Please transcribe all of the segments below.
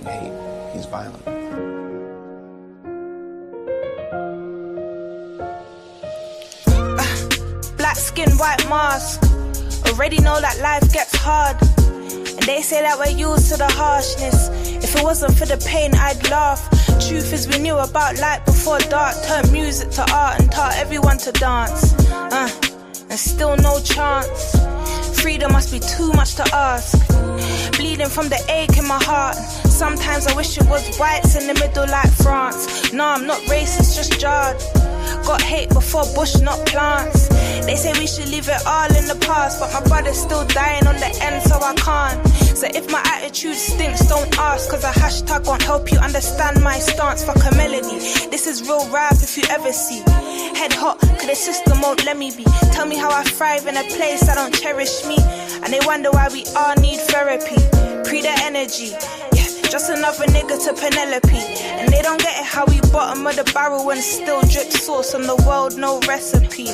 provoking hate. He's violent. Black skin, white mask. Already know that life gets hard. And they say that we're used to the harshness. If it wasn't for the pain, I'd laugh. Truth is we knew about light before dark. Turned music to art and taught everyone to dance. And still no chance. Freedom must be too much to ask. Bleeding from the ache in my heart. Sometimes I wish it was whites in the middle like France. No, I'm not racist, just jarred. Got hate before bush, not plants. They say we should leave it all in the past, but my brother's still dying on the end, so I can't. So if my attitude stinks, don't ask, cause a hashtag won't help you understand my stance. Fuck a melody, this is real rap if you ever see. Head hot, cause the system won't let me be. Tell me how I thrive in a place that don't cherish me. And they wonder why we all need therapy. Pre the energy, just another nigga to Penelope. And they don't get it how we bottom of the barrel and still drip sauce on the world, no recipe.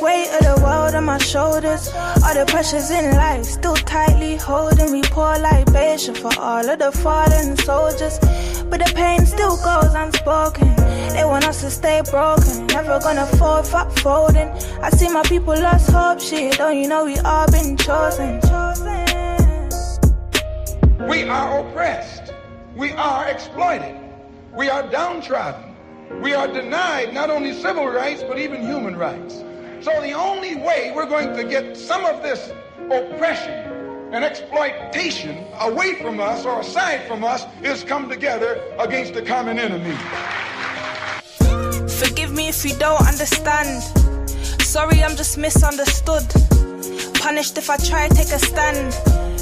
Weight of the world on my shoulders. All the pressures in life still tightly holding. We pour libation for all of the fallen soldiers, but the pain still goes unspoken. They want us to stay broken, never gonna fold, fuck folding. I see my people lost hope, shit, don't you know we all been chosen. We are oppressed. We are exploited. We are downtrodden. We are denied not only civil rights, but even human rights. So the only way we're going to get some of this oppression and exploitation away from us or aside from us is come together against the common enemy. Forgive me if you don't understand. Sorry, I'm just misunderstood. Punished if I try to take a stand.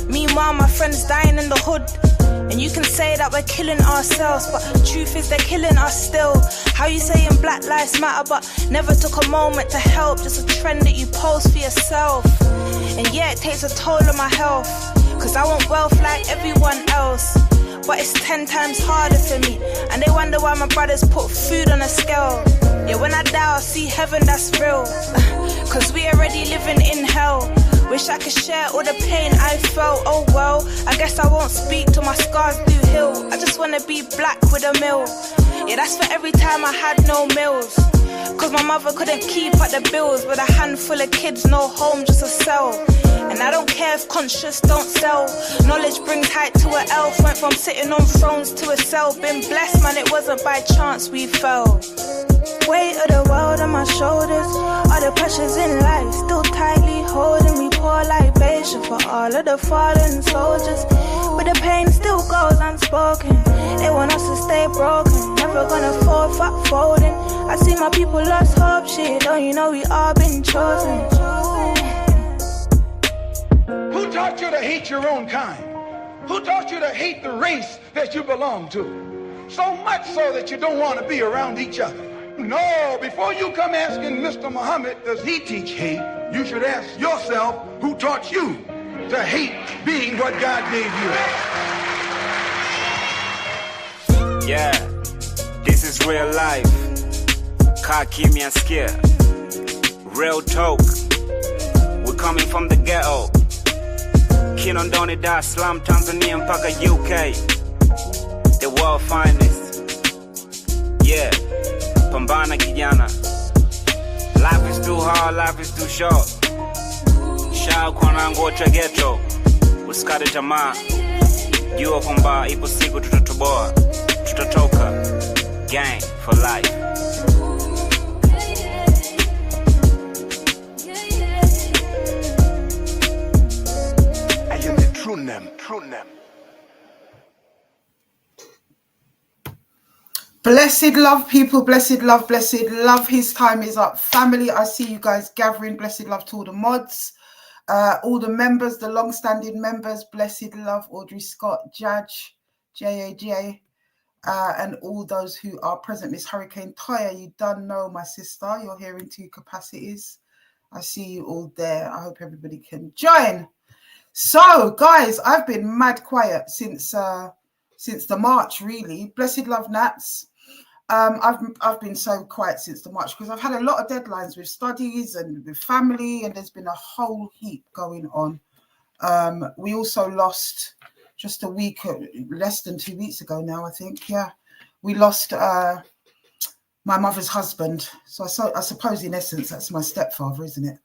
Meanwhile, my friends dying in the hood. And you can say that we're killing ourselves, but truth is they're killing us still. How you saying Black Lives Matter, but never took a moment to help? Just a trend that you post for yourself. And yeah, it takes a toll on my health, cause I want wealth like everyone else. But it's 10 times harder for me. And they wonder why my brothers put food on a scale. Yeah, when I die I'll see heaven, that's real. Cause we already living in hell. Wish I could share all the pain I felt. Oh well, I guess I won't speak till my scars do heal. I just wanna be black with a meal. Yeah, that's for every time I had no meals. Cause my mother couldn't keep up the bills. With a handful of kids, no home, just a cell. And I don't care if conscious don't sell. Knowledge brings height to an elf. Went from sitting on thrones to a cell. Been blessed, man, it wasn't by chance we fell. Weight of the world on my shoulders. All the pressures in life still tightly holding. We pour libation for all of the fallen soldiers, but the pain still goes unspoken. They want us to stay broken, never gonna fold, fuck folding. I see my people lost hope, shit, don't you know we all been chosen. Who taught you to hate your own kind? Who taught you to hate the race that you belong to? So much so that you don't want to be around each other. No, before you come asking Mr. Muhammad, does he teach hate? You should ask yourself, who taught you to hate being what God gave you? Yeah, this is real life. Kaa kimya skia. Real talk. We're coming from the ghetto. Kinondoni, Dar es Salaam, Tanzania mpaka UK. The world finest. Yeah, pambana kijana. Life is too hard, life is too short. Shaa kwa nangu ocha ghetto. Usikate tamaa. Jua kwamba ipo siku tutatoboa. Tutatoka. Gang for life. I am the true name, true name. Blessed love, people. Blessed love, blessed love. His time is up. Family, I see you guys gathering. Blessed love to all the mods, all the members, the long-standing members. Blessed love, Audrey Scott, Judge, JAJ, and all those who are present. Miss Hurricane Toya, you done know, my sister. You're here in 2 capacities. I see you all there. I hope everybody can join. So, guys, I've been mad quiet since the March, really. Blessed love, Nats. I've been so quiet since the March because I've had a lot of deadlines with studies and with family, and there's been a whole heap going on. We also lost just a week, less than 2 weeks ago now, I think. Yeah, we lost my mother's husband. So I suppose in essence that's my stepfather, isn't it?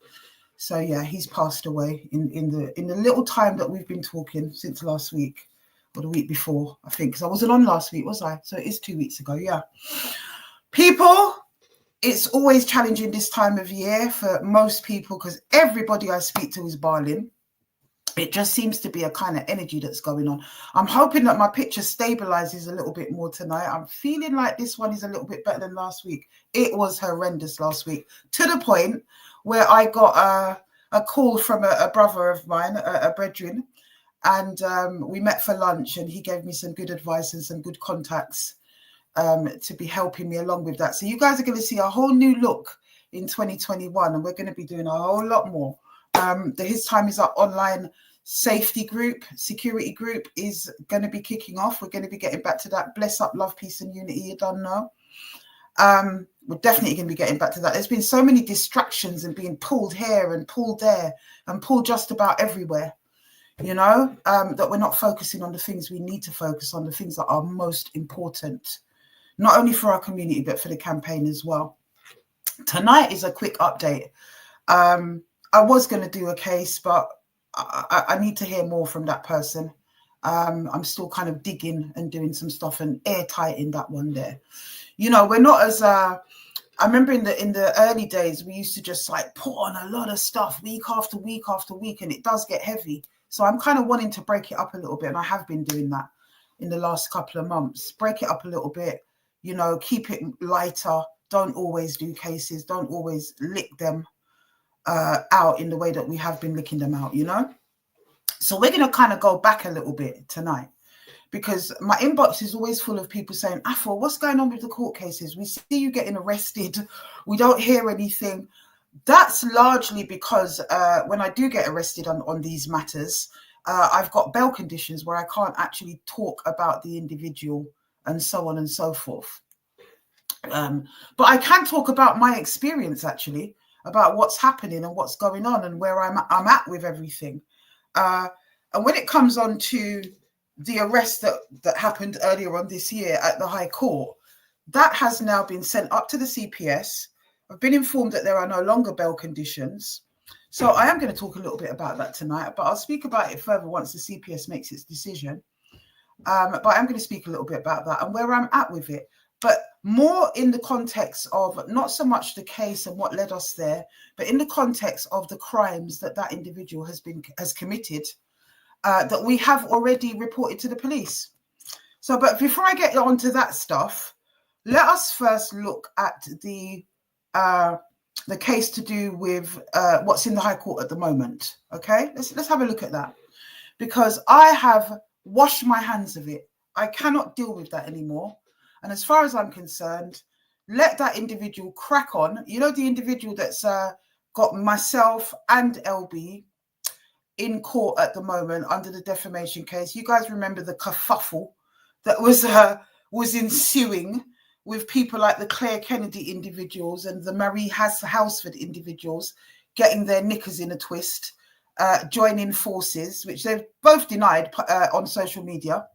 So yeah, he's passed away in the little time that we've been talking since last week or the week before, I think, because I wasn't on last week, was I? So it is 2 weeks ago. Yeah, people, it's always challenging this time of year for most people because everybody I speak to is bawling. It just seems to be a kind of energy that's going on. I'm hoping that my picture stabilizes a little bit more tonight. I'm feeling like this one is a little bit better than last week. It was horrendous last week, to the point where I got a call from a brother of mine, a brethren, and we met for lunch, and he gave me some good advice and some good contacts to be helping me along with that. So you guys are going to see a whole new look in 2021, and we're going to be doing a whole lot more. The His Time Is Up online safety group, security group is going to be kicking off. We're going to be getting back to that. Bless up, love, peace and unity, you don't know. We're definitely going to be getting back to that. There's been so many distractions and being pulled here and pulled there and pulled just about everywhere, you know, that we're not focusing on the things we need to focus on, the things that are most important, not only for our community, but for the campaign as well. Tonight is a quick update. I was going to do a case, but I need to hear more from that person. I'm still kind of digging and doing some stuff and airtight in that one there. You know, we're not as I remember in the early days, we used to just like put on a lot of stuff week after week after week, and it does get heavy. So I'm kind of wanting to break it up a little bit, and I have been doing that in the last couple of months. Break it up a little bit, you know, keep it lighter. Don't always do cases. Don't always lick them out in the way that we have been licking them out, you know. So we're going to kind of go back a little bit tonight, because my inbox is always full of people saying, Afua, what's going on with the court cases? We see you getting arrested. We don't hear anything. That's largely because when I do get arrested on these matters, I've got bail conditions where I can't actually talk about the individual and so on and so forth. But I can talk about my experience, actually, about what's happening and what's going on and where I'm at with everything. And when it comes on to the arrest that happened earlier on this year at the High Court, that has now been sent up to the CPS. I've been informed that there are no longer bail conditions. So I am going to talk a little bit about that tonight, but I'll speak about it further once the CPS makes its decision. But I'm going to speak a little bit about that and where I'm at with it. But more in the context of not so much the case and what led us there, but in the context of the crimes that individual has committed, that we have already reported to the police. So, but before I get onto that stuff, let us first look at the case to do with what's in the High Court at the moment. Okay, let's have a look at that, because I have washed my hands of it. I cannot deal with that anymore. And as far as I'm concerned, let that individual crack on. You know, the individual that's got myself and LB in court at the moment under the defamation case. You guys remember the kerfuffle that was ensuing with people like the Claire Kennedy individuals and the Marie Houseford individuals getting their knickers in a twist, joining forces, which they've both denied on social media,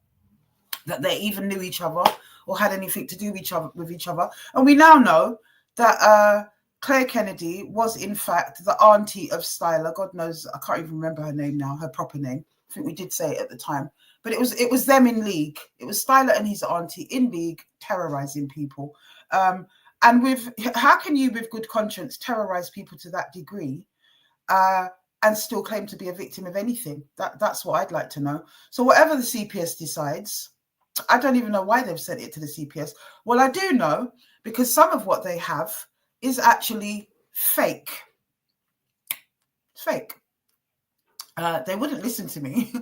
that they even knew each other or had anything to do with each other. And we now know that Claire Kennedy was in fact the auntie of Styler. God knows, I can't even remember her name now, her proper name. I think we did say it at the time. But it was them in league. It was Styler and his auntie in league terrorizing people. And how can you with good conscience terrorize people to that degree and still claim to be a victim of anything? That's what I'd like to know. So whatever the CPS decides, I don't even know why they've sent it to the CPS. Well, I do know, because some of what they have is actually fake. It's fake. They wouldn't listen to me.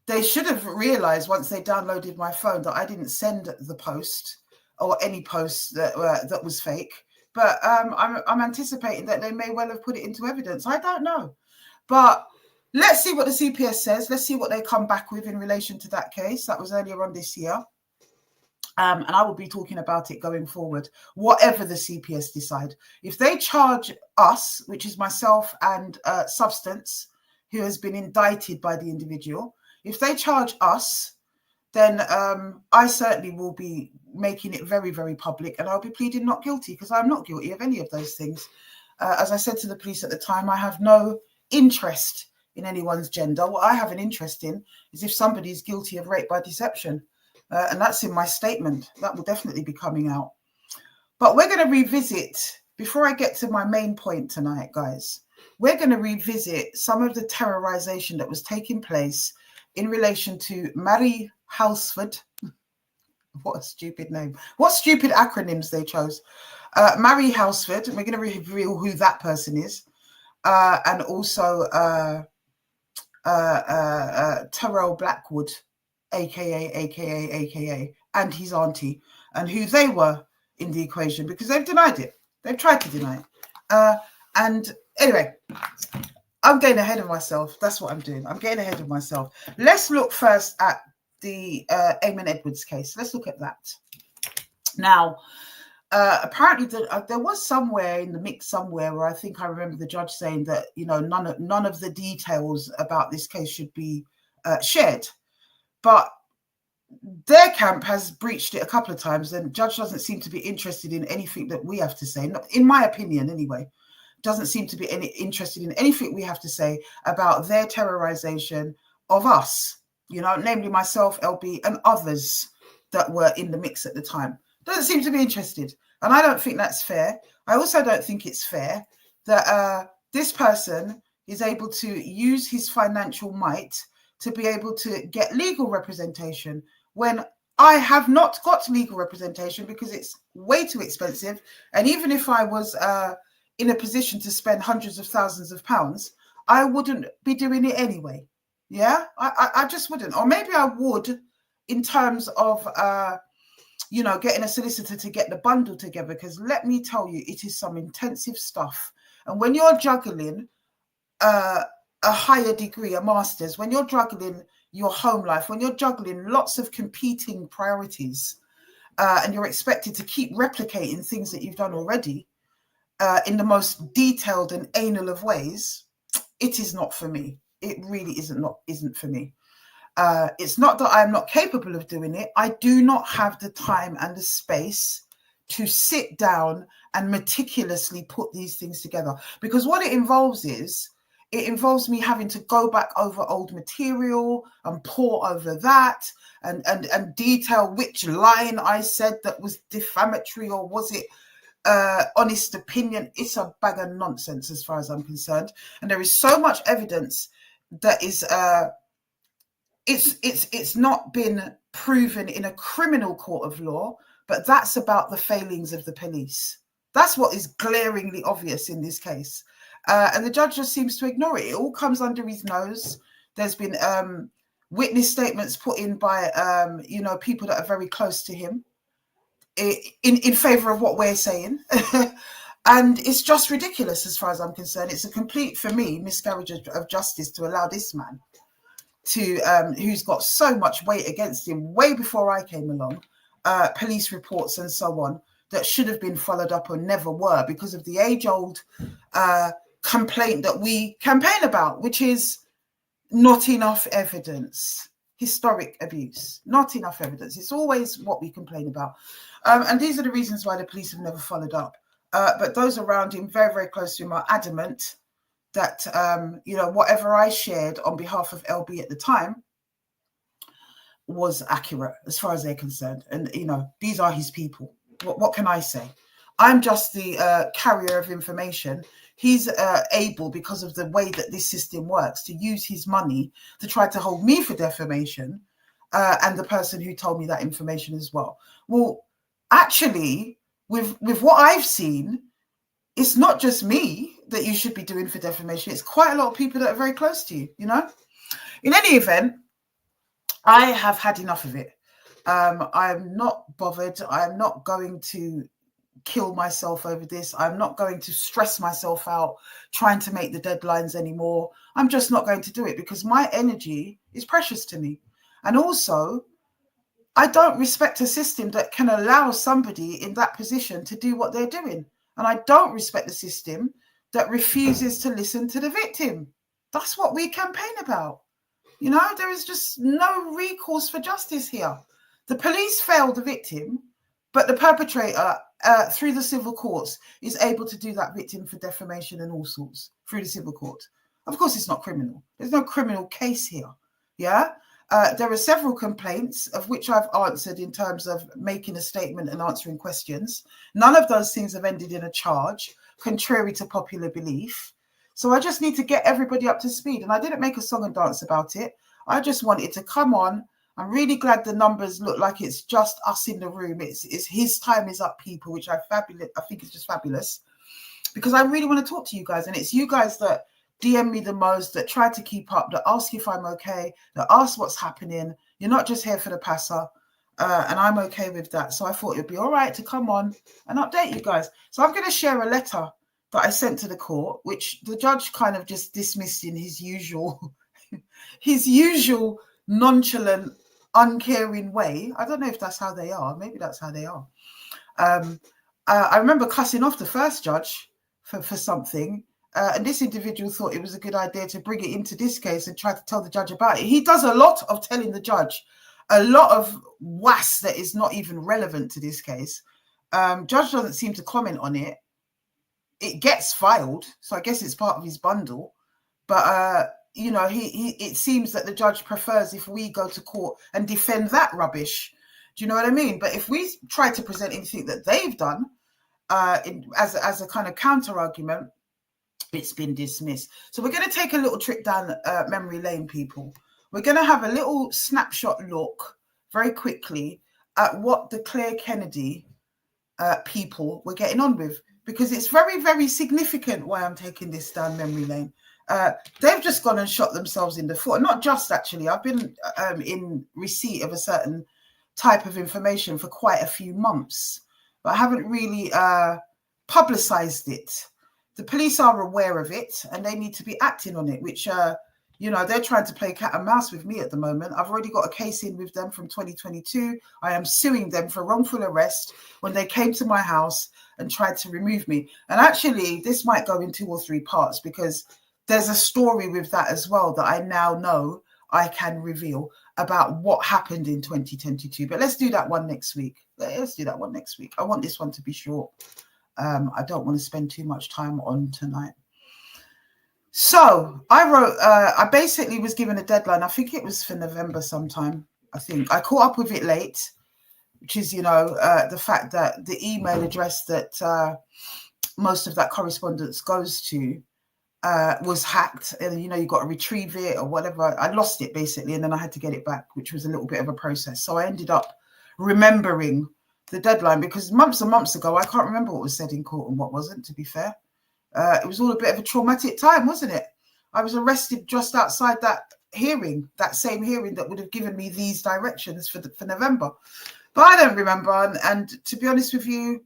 They should have realized once they downloaded my phone that I didn't send the post or any post that was fake. But I'm anticipating that they may well have put it into evidence. I don't know. But let's see what the CPS says. Let's see what they come back with in relation to that case. That was earlier on this year. And I will be talking about it going forward, whatever the CPS decide. If they charge us, which is myself and Substance, who has been indicted by the individual, If they charge us, then I certainly will be making it very, very public, and I'll be pleading not guilty because I'm not guilty of any of those things. As I said to the police at the time, I have no interest in anyone's gender. What I have an interest in is if somebody is guilty of rape by deception. And that's in my statement. That will definitely be coming out. But we're going to revisit, before I get to my main point tonight, guys, we're going to revisit some of the terrorization that was taking place in relation to Marie Houseford. What a stupid name. What stupid acronyms they chose. Marie Houseford, and we're going to reveal who that person is. And also Terrell Blackwood, aka, and his auntie, and who they were in the equation, because they've denied it. They've tried to deny it. And anyway, I'm getting ahead of myself. That's what I'm doing. I'm getting ahead of myself. Let's look first at the Eamon Edwards case. Let's look at that. Now, apparently there was somewhere in the mix somewhere where I think I remember the judge saying that, you know, none of the details about this case should be shared. But their camp has breached it a couple of times, and the judge doesn't seem to be interested in anything that we have to say. Not, in my opinion, anyway, doesn't seem to be interested in anything we have to say about their terrorization of us, you know, namely myself, LB, and others that were in the mix at the time. Doesn't seem to be interested. And I don't think that's fair. I also don't think it's fair that this person is able to use his financial might to be able to get legal representation when I have not got legal representation because it's way too expensive. And even if I was in a position to spend hundreds of thousands of pounds, I wouldn't be doing it anyway. Yeah, I just wouldn't. Or maybe I would in terms of, you know, getting a solicitor to get the bundle together, because let me tell you, it is some intensive stuff. And when you're juggling a higher degree, a master's, when you're juggling your home life, when you're juggling lots of competing priorities, and you're expected to keep replicating things that you've done already in the most detailed and anal of ways, it is not for me. It really isn't for me. It's not that I'm not capable of doing it. I do not have the time and the space to sit down and meticulously put these things together, because what it involves me having to go back over old material and pore over that and detail which line I said that was defamatory, or was it honest opinion. It's a bag of nonsense as far as I'm concerned. And there is so much evidence that is it's not been proven in a criminal court of law, but that's about the failings of the police. That's what is glaringly obvious in this case. And the judge just seems to ignore it. It all comes under his nose. There's been witness statements put in by, you know, people that are very close to him in favor of what we're saying. And it's just ridiculous as far as I'm concerned. It's a complete, for me, miscarriage of justice to allow this man to, who's got so much weight against him way before I came along, police reports and so on, that should have been followed up or never were, because of the age-old complaint that we campaign about, which is not enough evidence, historic abuse, not enough evidence. It's always what we complain about. And these are the reasons why the police have never followed up. But those around him, very, very close to him, are adamant that, you know, whatever I shared on behalf of LB at the time was accurate as far as they're concerned. And, you know, these are his people. What can I say? I'm just the carrier of information. He's able, because of the way that this system works, to use his money to try to hold me for defamation, and the person who told me that information as well. Well, actually, with what I've seen, it's not just me that you should be doing for defamation. It's quite a lot of people that are very close to you, you know? In any event, I have had enough of it. I'm not bothered. I'm not going to kill myself over this. I'm not going to stress myself out trying to make the deadlines anymore. I'm just not going to do it, because my energy is precious to me. And also, I don't respect a system that can allow somebody in that position to do what they're doing. And I don't respect the system that refuses to listen to the victim. That's what we campaign about. You know, there is just no recourse for justice here. The police failed the victim, but the perpetrator, through the civil courts, is able to do that victim for defamation and all sorts through the civil court. Of course, it's not criminal. There's no criminal case here. Yeah. There are several complaints of which I've answered in terms of making a statement and answering questions. None of those things have ended in a charge, contrary to popular belief. So I just need to get everybody up to speed. And I didn't make a song and dance about it. I just wanted to come on. I'm really glad the numbers look like it's just us in the room. It's his time is up, people, which I think is just fabulous. Because I really want to talk to you guys. And it's you guys that DM me the most, that try to keep up, that ask if I'm okay, that ask what's happening. You're not just here for the passer. And I'm okay with that. So I thought it'd be all right to come on and update you guys. So I'm going to share a letter that I sent to the court, which the judge kind of just dismissed in his usual nonchalant, uncaring way. I don't know if that's how they are. Maybe that's how they are. I remember cussing off the first judge for something. And this individual thought it was a good idea to bring it into this case and try to tell the judge about it. He does a lot of telling the judge, a lot of was that is not even relevant to this case. Judge doesn't seem to comment on it. It gets filed, so I guess it's part of his bundle. But you know, it seems that the judge prefers if we go to court and defend that rubbish. Do you know what I mean? But if we try to present anything that they've done as a kind of counter argument, it's been dismissed. So we're going to take a little trip down memory lane, people. We're going to have a little snapshot look very quickly at what the Claire Kennedy people were getting on with, because it's very, very significant why I'm taking this down memory lane. They've just gone and shot themselves in the foot. Not just, actually. I've been in receipt of a certain type of information for quite a few months, but I haven't really publicized it. The police are aware of it and they need to be acting on it, which, you know, they're trying to play cat and mouse with me at the moment. I've already got a case in with them from 2022. I am suing them for wrongful arrest when they came to my house and tried to remove me. And actually, this might go in 2 or 3 parts, because there's a story with that as well that I now know I can reveal about what happened in 2022. But let's do that one next week. I want this one to be short. I don't want to spend too much time on tonight. So I wrote, I basically was given a deadline. I think it was for November sometime. I think I caught up with it late, which is, you know, the fact that the email address that most of that correspondence goes to was hacked. And, you know, you got to retrieve it or whatever. I lost it basically, and then I had to get it back, which was a little bit of a process. So I ended up remembering the deadline, because months and months ago, I can't remember what was said in court and what wasn't, to be fair. It was all a bit of a traumatic time, wasn't it? I was arrested just outside that hearing, that same hearing that would have given me these directions for November. But I don't remember. And to be honest with you,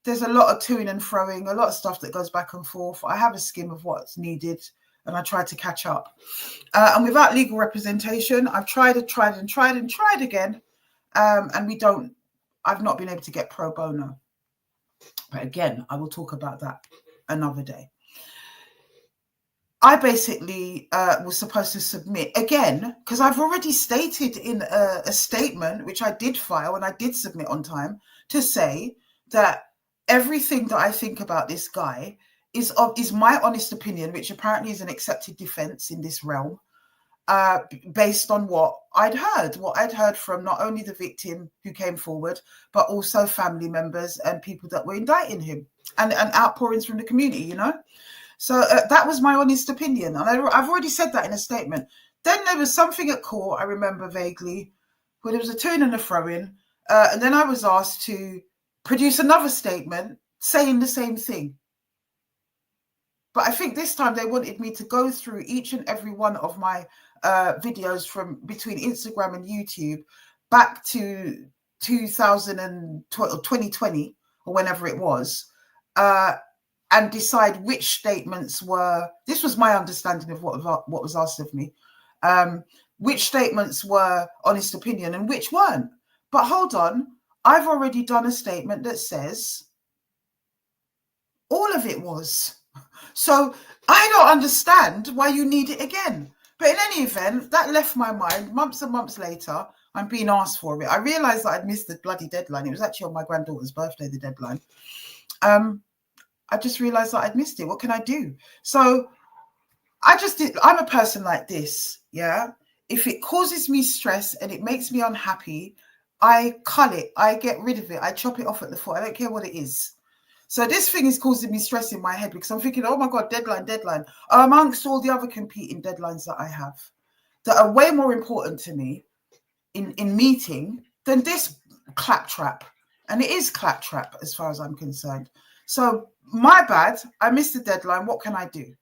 there's a lot of toing and froing, a lot of stuff that goes back and forth. I have a skim of what's needed and I try to catch up. And without legal representation, I've tried again. And I've not been able to get pro bono. But again, I will talk about that another day. I basically was supposed to submit again, because I've already stated in a statement, which I did file and I did submit on time, to say that everything that I think about this guy is my honest opinion, which apparently is an accepted defense in this realm, based on what I'd heard from not only the victim who came forward, but also family members and people that were indicting him, and outpourings from the community, you know. So that was my honest opinion. And I've already said that in a statement. Then there was something at court, I remember vaguely, where there was a toing and a throwing. And then I was asked to produce another statement saying the same thing. But I think this time they wanted me to go through each and every one of my videos from between Instagram and YouTube back to 2020 or whenever it was, and decide which statements were, this was my understanding of what was asked of me, which statements were honest opinion and which weren't. But hold on, I've already done a statement that says all of it was. So I don't understand why you need it again, But in any event, that left my mind. Months and months later, I'm being asked for it. I realised that I'd missed the bloody deadline. It was actually on my granddaughter's birthday, the deadline. I just realised that I'd missed it. What can I do? So I'm a person like this, yeah? If it causes me stress and it makes me unhappy, I cull it. I get rid of it. I chop it off at the foot. I don't care what it is. So this thing is causing me stress in my head because I'm thinking, oh my God, deadline. Amongst all the other competing deadlines that I have that are way more important to me in meeting than this claptrap. And it is claptrap as far as I'm concerned. So my bad, I missed the deadline. What can I do?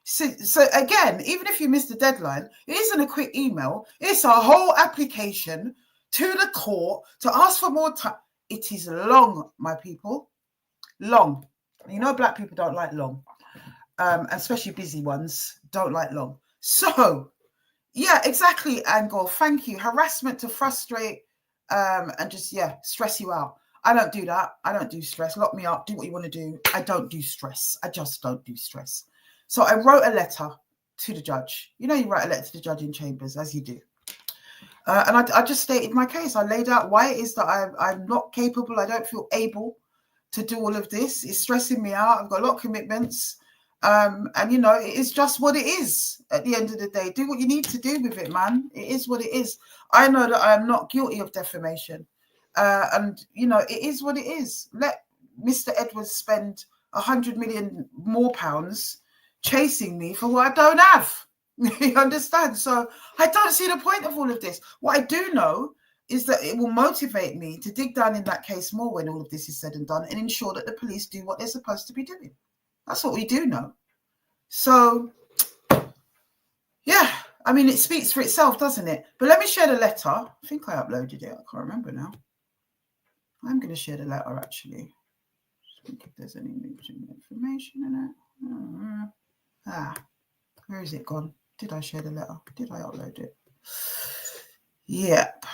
So again, even if you miss the deadline, it isn't a quick email. It's a whole application to the court to ask for more time. It is long, my people. Long. You know, black people don't like long. Especially busy ones don't like long. So, yeah, exactly, Angol. Thank you. Harassment to frustrate and just, stress you out. I don't do that. I don't do stress. Lock me up. Do what you want to do. I don't do stress. I just don't do stress. So I wrote a letter to the judge. You know, you write a letter to the judge in chambers, as you do. And I just stated my case. I laid out why it is that I'm not capable. I don't feel able to do all of this. It's stressing me out. I've got a lot of commitments. And, you know, it is just what it is at the end of the day. Do what you need to do with it, man. It is what it is. I know that I am not guilty of defamation. And, you know, it is what it is. Let Mr. Edwards spend 100 million more pounds chasing me for what I don't have. You understand? So I don't see the point of all of this. What I do know is that it will motivate me to dig down in that case more when all of this is said and done and ensure that the police do what they're supposed to be doing. That's what we do know. So, yeah, I mean, it speaks for itself, doesn't it? But let me share the letter. I think I uploaded it. I can't remember now. I'm going to share the letter, actually. Just think if there's any information in it. Where is it gone? Did I share the letter? Did I upload it? Yep.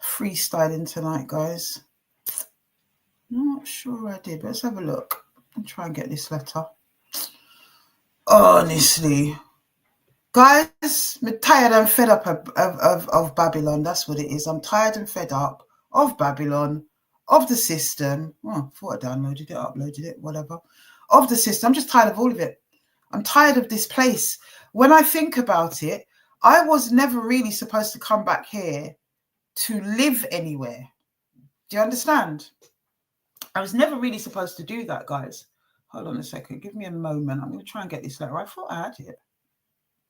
Freestyling tonight, guys. Not sure I did, but let's have a look and try and get this letter. Honestly, guys, I'm tired and fed up of Babylon. That's what it is. I'm tired and fed up of Babylon, of the system. Oh, I thought I downloaded it, uploaded it, whatever. Of the system. I'm just tired of all of it. I'm tired of this place. When I think about it, I was never really supposed to come back here to live anywhere. Do you understand? I was never really supposed to do that, guys. Hold on a second. Give me a moment. I'm going to try and get this letter. I thought I had it.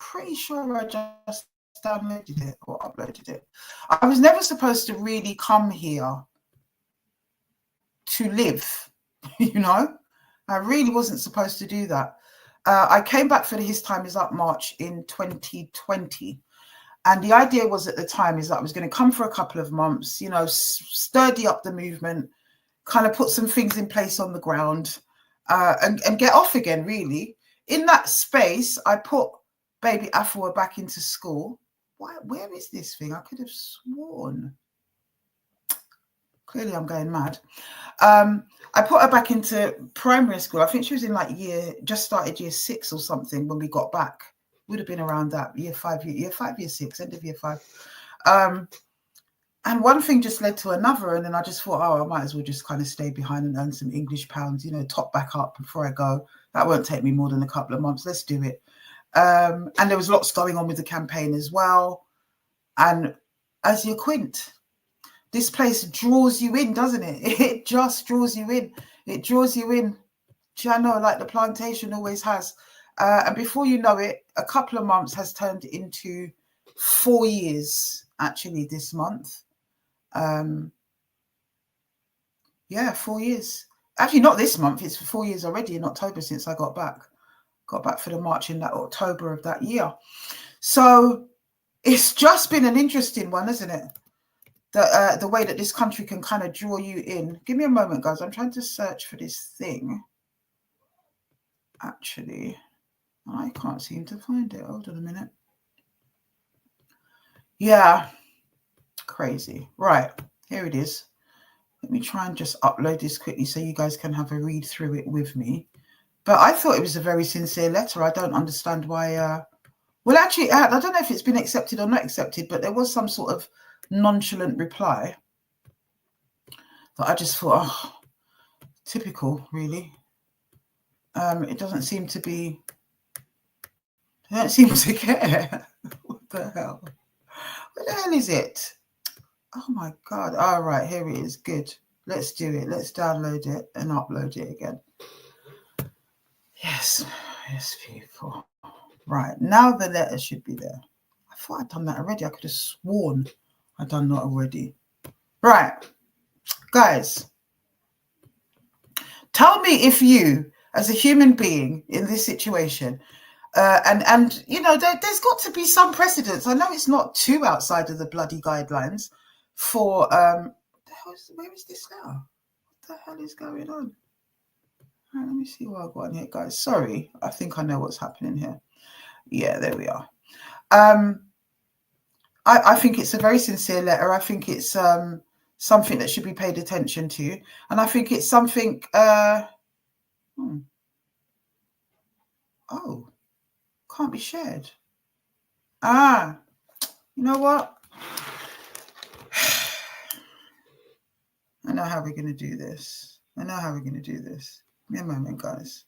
Pretty sure I just downloaded it or uploaded it. I was never supposed to really come here to live, you know? I really wasn't supposed to do that. I came back for the His Time Is Up March in 2020. And the idea was at the time is that I was going to come for a couple of months, you know, sturdy up the movement, kind of put some things in place on the ground and get off again, really. In that space, I put baby Afua back into school. Where is this thing? I could have sworn. Clearly, I'm going mad. I put her back into primary school. I think she was in like just started year 6 or something when we got back. Would have been around that year 5, year 6, end of year 5. And one thing just led to another. And then I just thought, I might as well just kind of stay behind and earn some English pounds, you know, top back up before I go. That won't take me more than a couple of months. Let's do it. And there was lots going on with the campaign as well. And as you quint, this place draws you in, doesn't it? It just draws you in. It draws you in. I know, like the plantation always has. And before you know it, a couple of months has turned into 4 years, actually, this month. 4 years. Actually, not this month. It's 4 years already in October since I got back. Got back for the march in that October of that year. So it's just been an interesting one, isn't it? The way that this country can kind of draw you in. Give me a moment, guys. I'm trying to search for this thing. Actually, I can't seem to find it. Hold on a minute. Yeah. Crazy. Right. Here it is. Let me try and just upload this quickly so you guys can have a read through it with me. But I thought it was a very sincere letter. I don't understand why Well, actually, I don't know if it's been accepted or not accepted, but there was some sort of nonchalant reply that I just thought, oh, typical, really. It doesn't seem to be, they don't seem to care. What the hell? What the hell is it? Oh my God. All right, here it is. Good. Let's do it. Let's download it and upload it again. Yes, people. Right, now the letter should be there. I thought I'd done that already. I could have sworn I'd done that already. Right, guys, tell me if you, as a human being in this situation, and you know, there's got to be some precedence. I know it's not too outside of the bloody guidelines for where is this letter? What the hell is going on? Right, let me see what I've got in here, guys. Sorry, I think I know what's happening here. Yeah, there we are. I think it's a very sincere letter. I think it's something that should be paid attention to, and I think it's something. Oh, can't be shared. You know what? I know how we're going to do this. Give me a moment, guys.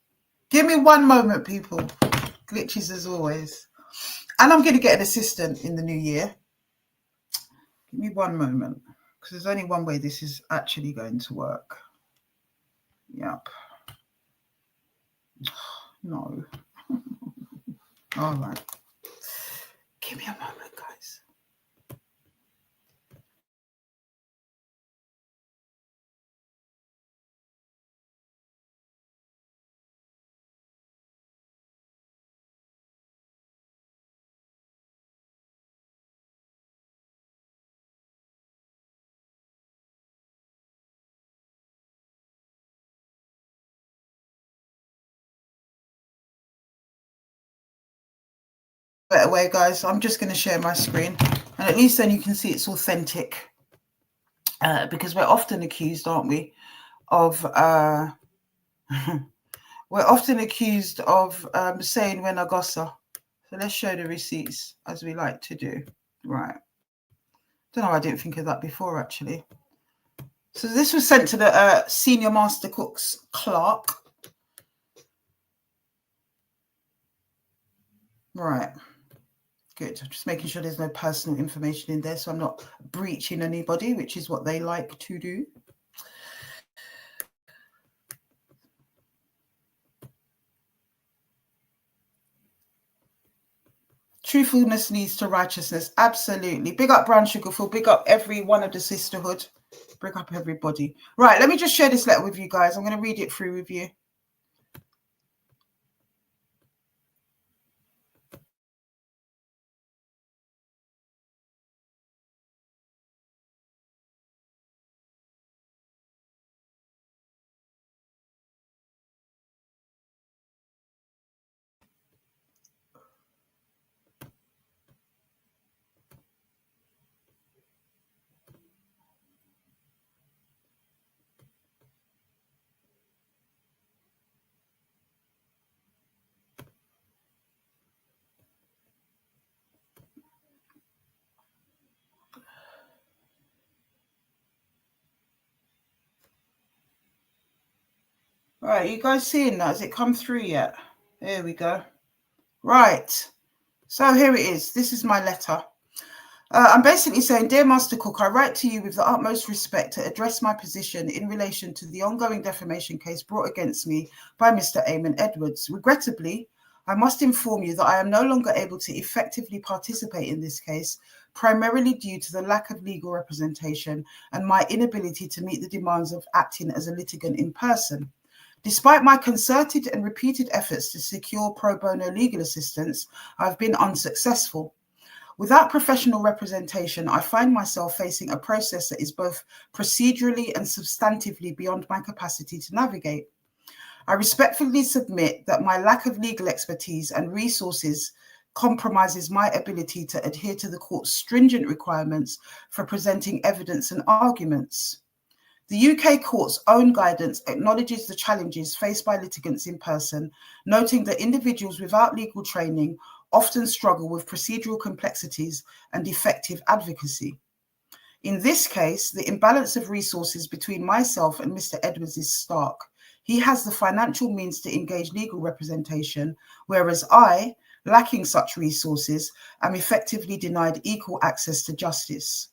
Give me one moment, people. Glitches as always. And I'm going to get an assistant in the new year. Give me one moment, because there's only one way this is actually going to work. Yep. No. All right. Give me a moment, guys. Better way, guys. I'm just going to share my screen, and at least then you can see it's authentic, because we're often accused, aren't we, of we're often accused of saying we're Nagosa. So let's show the receipts, as we like to do. Right. Don't know, I didn't think of that before, actually. So this was sent to the senior master cook's clerk. Right. Good. I'm just making sure there's no personal information in there, so I'm not breaching anybody, which is what they like to do. Truthfulness leads to righteousness. Absolutely. Big up Brown Sugarful. Big up every one of the sisterhood. Big up everybody. Right. Let me just share this letter with you guys. I'm going to read it through with you. Right, you guys seeing that? Has it come through yet? There we go. Right. So here it is. This is my letter. I'm basically saying, Dear Master Cook, I write to you with the utmost respect to address my position in relation to the ongoing defamation case brought against me by Mr. Eamon Edwards. Regrettably, I must inform you that I am no longer able to effectively participate in this case, primarily due to the lack of legal representation and my inability to meet the demands of acting as a litigant in person. Despite my concerted and repeated efforts to secure pro bono legal assistance, I've been unsuccessful. Without professional representation, I find myself facing a process that is both procedurally and substantively beyond my capacity to navigate. I respectfully submit that my lack of legal expertise and resources compromises my ability to adhere to the court's stringent requirements for presenting evidence and arguments. The UK court's own guidance acknowledges the challenges faced by litigants in person, noting that individuals without legal training often struggle with procedural complexities and effective advocacy. In this case, the imbalance of resources between myself and Mr. Edwards is stark. He has the financial means to engage legal representation, whereas I, lacking such resources, am effectively denied equal access to justice.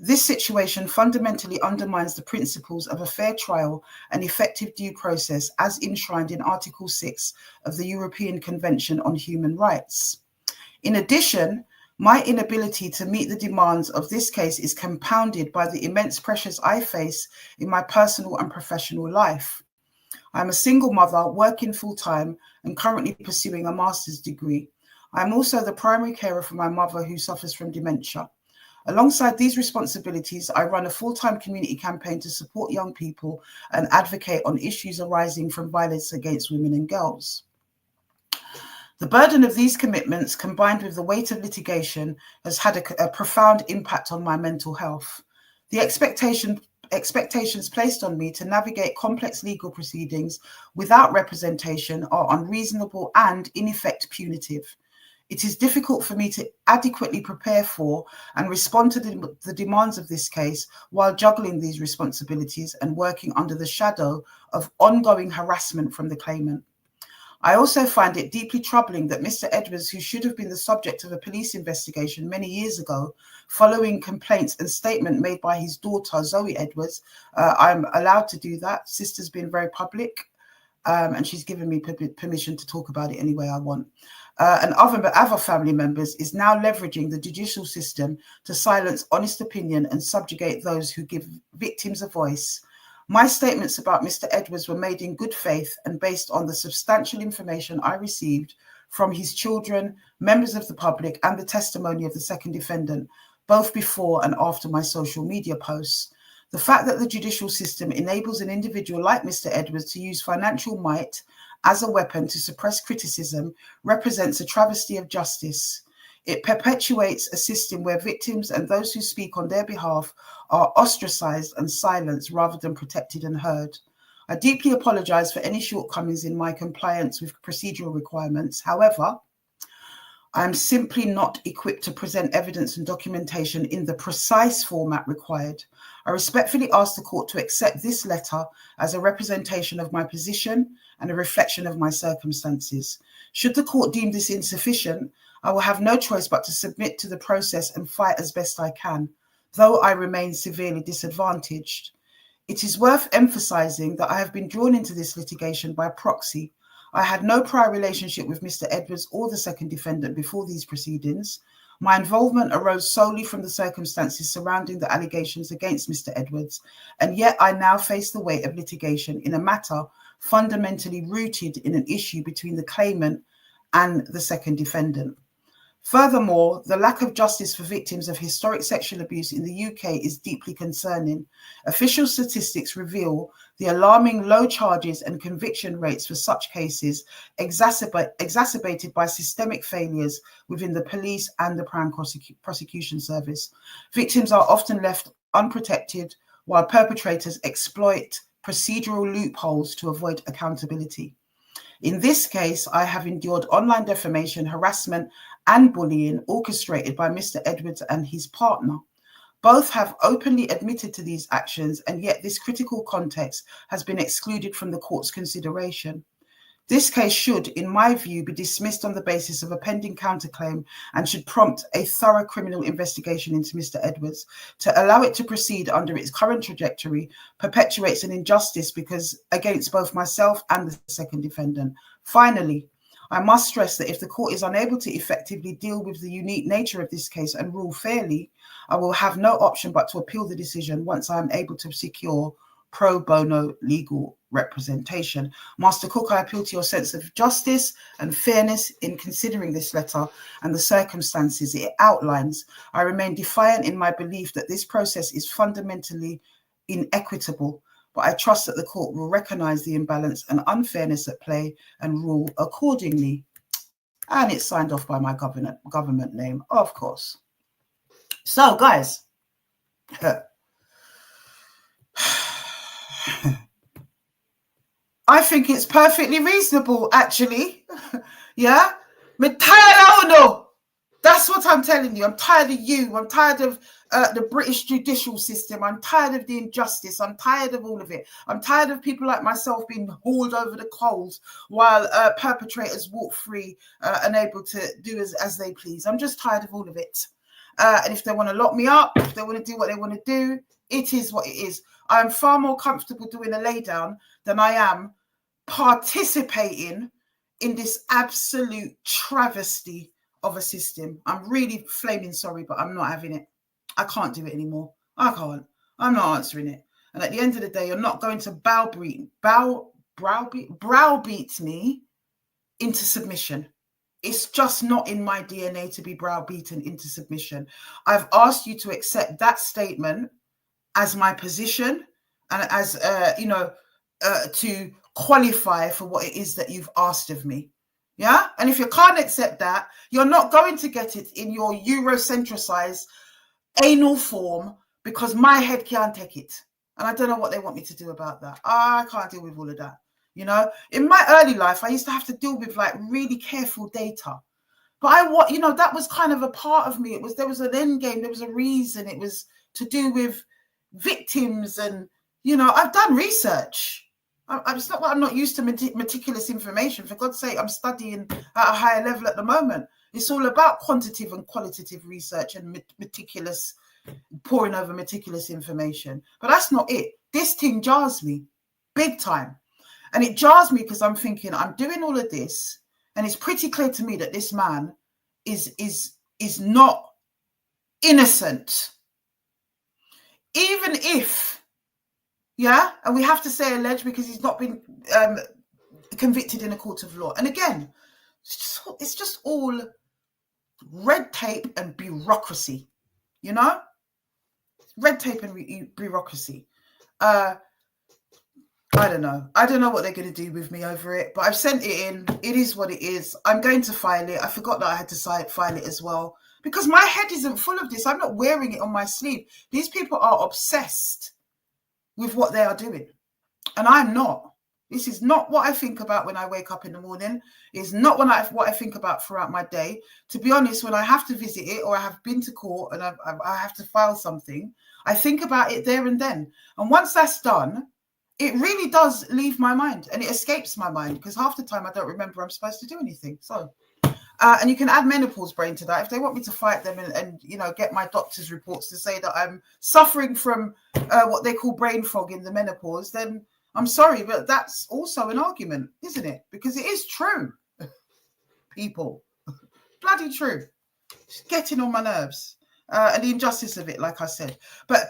This situation fundamentally undermines the principles of a fair trial and effective due process as enshrined in Article 6 of the European Convention on Human Rights. In addition, my inability to meet the demands of this case is compounded by the immense pressures I face in my personal and professional life. I'm a single mother working full-time and currently pursuing a master's degree. I'm also the primary carer for my mother who suffers from dementia. Alongside these responsibilities, I run a full-time community campaign to support young people and advocate on issues arising from violence against women and girls. The burden of these commitments, combined with the weight of litigation, has had a profound impact on my mental health. The expectations placed on me to navigate complex legal proceedings without representation are unreasonable and, in effect, punitive. It is difficult for me to adequately prepare for and respond to the demands of this case while juggling these responsibilities and working under the shadow of ongoing harassment from the claimant. I also find it deeply troubling that Mr. Edwards, who should have been the subject of a police investigation many years ago, following complaints and statement made by his daughter, Zoe Edwards, I'm allowed to do that. Sister's been very public, and she's given me permission to talk about it any way I want. And other family members is now leveraging the judicial system to silence honest opinion and subjugate those who give victims a voice. My statements about Mr. Edwards were made in good faith and based on the substantial information I received from his children, members of the public, and the testimony of the second defendant, both before and after my social media posts. The fact that the judicial system enables an individual like Mr. Edwards to use financial might as a weapon to suppress criticism represents a travesty of justice. It perpetuates a system where victims and those who speak on their behalf are ostracized and silenced rather than protected and heard. I deeply apologize for any shortcomings in my compliance with procedural requirements. However, I am simply not equipped to present evidence and documentation in the precise format required. I respectfully ask the court to accept this letter as a representation of my position and a reflection of my circumstances. Should the court deem this insufficient, I will have no choice but to submit to the process and fight as best I can, though I remain severely disadvantaged. It is worth emphasizing that I have been drawn into this litigation by proxy. I had no prior relationship with Mr. Edwards or the second defendant before these proceedings. My involvement arose solely from the circumstances surrounding the allegations against Mr. Edwards, and yet I now face the weight of litigation in a matter fundamentally rooted in an issue between the claimant and the second defendant. Furthermore, the lack of justice for victims of historic sexual abuse in the UK is deeply concerning. Official statistics reveal the alarming low charges and conviction rates for such cases, exacerbated by systemic failures within the police and the Crown Prosecution Service. Victims are often left unprotected, while perpetrators exploit procedural loopholes to avoid accountability. In this case, I have endured online defamation, harassment, and bullying orchestrated by Mr. Edwards and his partner. Both have openly admitted to these actions, and yet this critical context has been excluded from the court's consideration. This case should, in my view, be dismissed on the basis of a pending counterclaim and should prompt a thorough criminal investigation into Mr. Edwards. To allow it to proceed under its current trajectory perpetuates an injustice because against both myself and the second defendant. Finally, I must stress that if the court is unable to effectively deal with the unique nature of this case and rule fairly, I will have no option but to appeal the decision once I am able to secure pro bono legal representation. Master Cook, I appeal to your sense of justice and fairness in considering this letter and the circumstances it outlines. I remain defiant in my belief that this process is fundamentally inequitable, but I trust that the court will recognize the imbalance and unfairness at play and rule accordingly. And it's signed off by my government name, of course. So, guys, I think it's perfectly reasonable, actually. Yeah, Me tired of no. That's what I'm telling you. I'm tired of you. I'm tired of the British judicial system. I'm tired of the injustice. I'm tired of all of it. I'm tired of people like myself being hauled over the coals while perpetrators walk free and able to do as they please. I'm just tired of all of it. And if they want to lock me up, if they want to do what they want to do, it is what it is. I'm far more comfortable doing a lay down than I am participating in this absolute travesty of a system. I'm really flaming sorry, but I'm not having it. I can't do it anymore. I can't. I'm not answering it. And at the end of the day, you're not going to browbeat me into submission. It's just not in my DNA to be browbeaten into submission. I've asked you to accept that statement as my position and as, to qualify for what it is that you've asked of me. Yeah. And if you can't accept that, you're not going to get it in your Eurocentricized anal form because my head can't take it. And I don't know what they want me to do about that. I can't deal with all of that. You know, in my early life, I used to have to deal with like really careful data. But that was kind of a part of me. There was an end game. There was a reason. It was to do with victims. And, I've done research. It's not that I'm not used to meticulous information. For God's sake, I'm studying at a higher level at the moment. It's all about quantitative and qualitative research and meticulous, poring over meticulous information. But that's not it. This thing jars me big time. And it jars me because I'm thinking I'm doing all of this. And it's pretty clear to me that this man is not innocent. Even if, yeah, and we have to say alleged because he's not been convicted in a court of law. And again, it's just all red tape and bureaucracy, red tape and bureaucracy. I don't know. I don't know what they're going to do with me over it, but I've sent it in. It is what it is. I'm going to file it. I forgot that I had to file it as well because my head isn't full of this. I'm not wearing it on my sleeve. These people are obsessed with what they are doing. And I'm not. This is not what I think about when I wake up in the morning. It's not what I think about throughout my day. To be honest, when I have to visit it or I have been to court and I have to file something, I think about it there and then. And once that's done, it really does leave my mind and it escapes my mind because half the time I don't remember I'm supposed to do anything. So, and you can add menopause brain to that. If they want me to fight them and get my doctor's reports to say that I'm suffering from what they call brain fog in the menopause, then I'm sorry, but that's also an argument, isn't it? Because it is true, people. Bloody true. It's getting on my nerves. And the injustice of it, like I said. But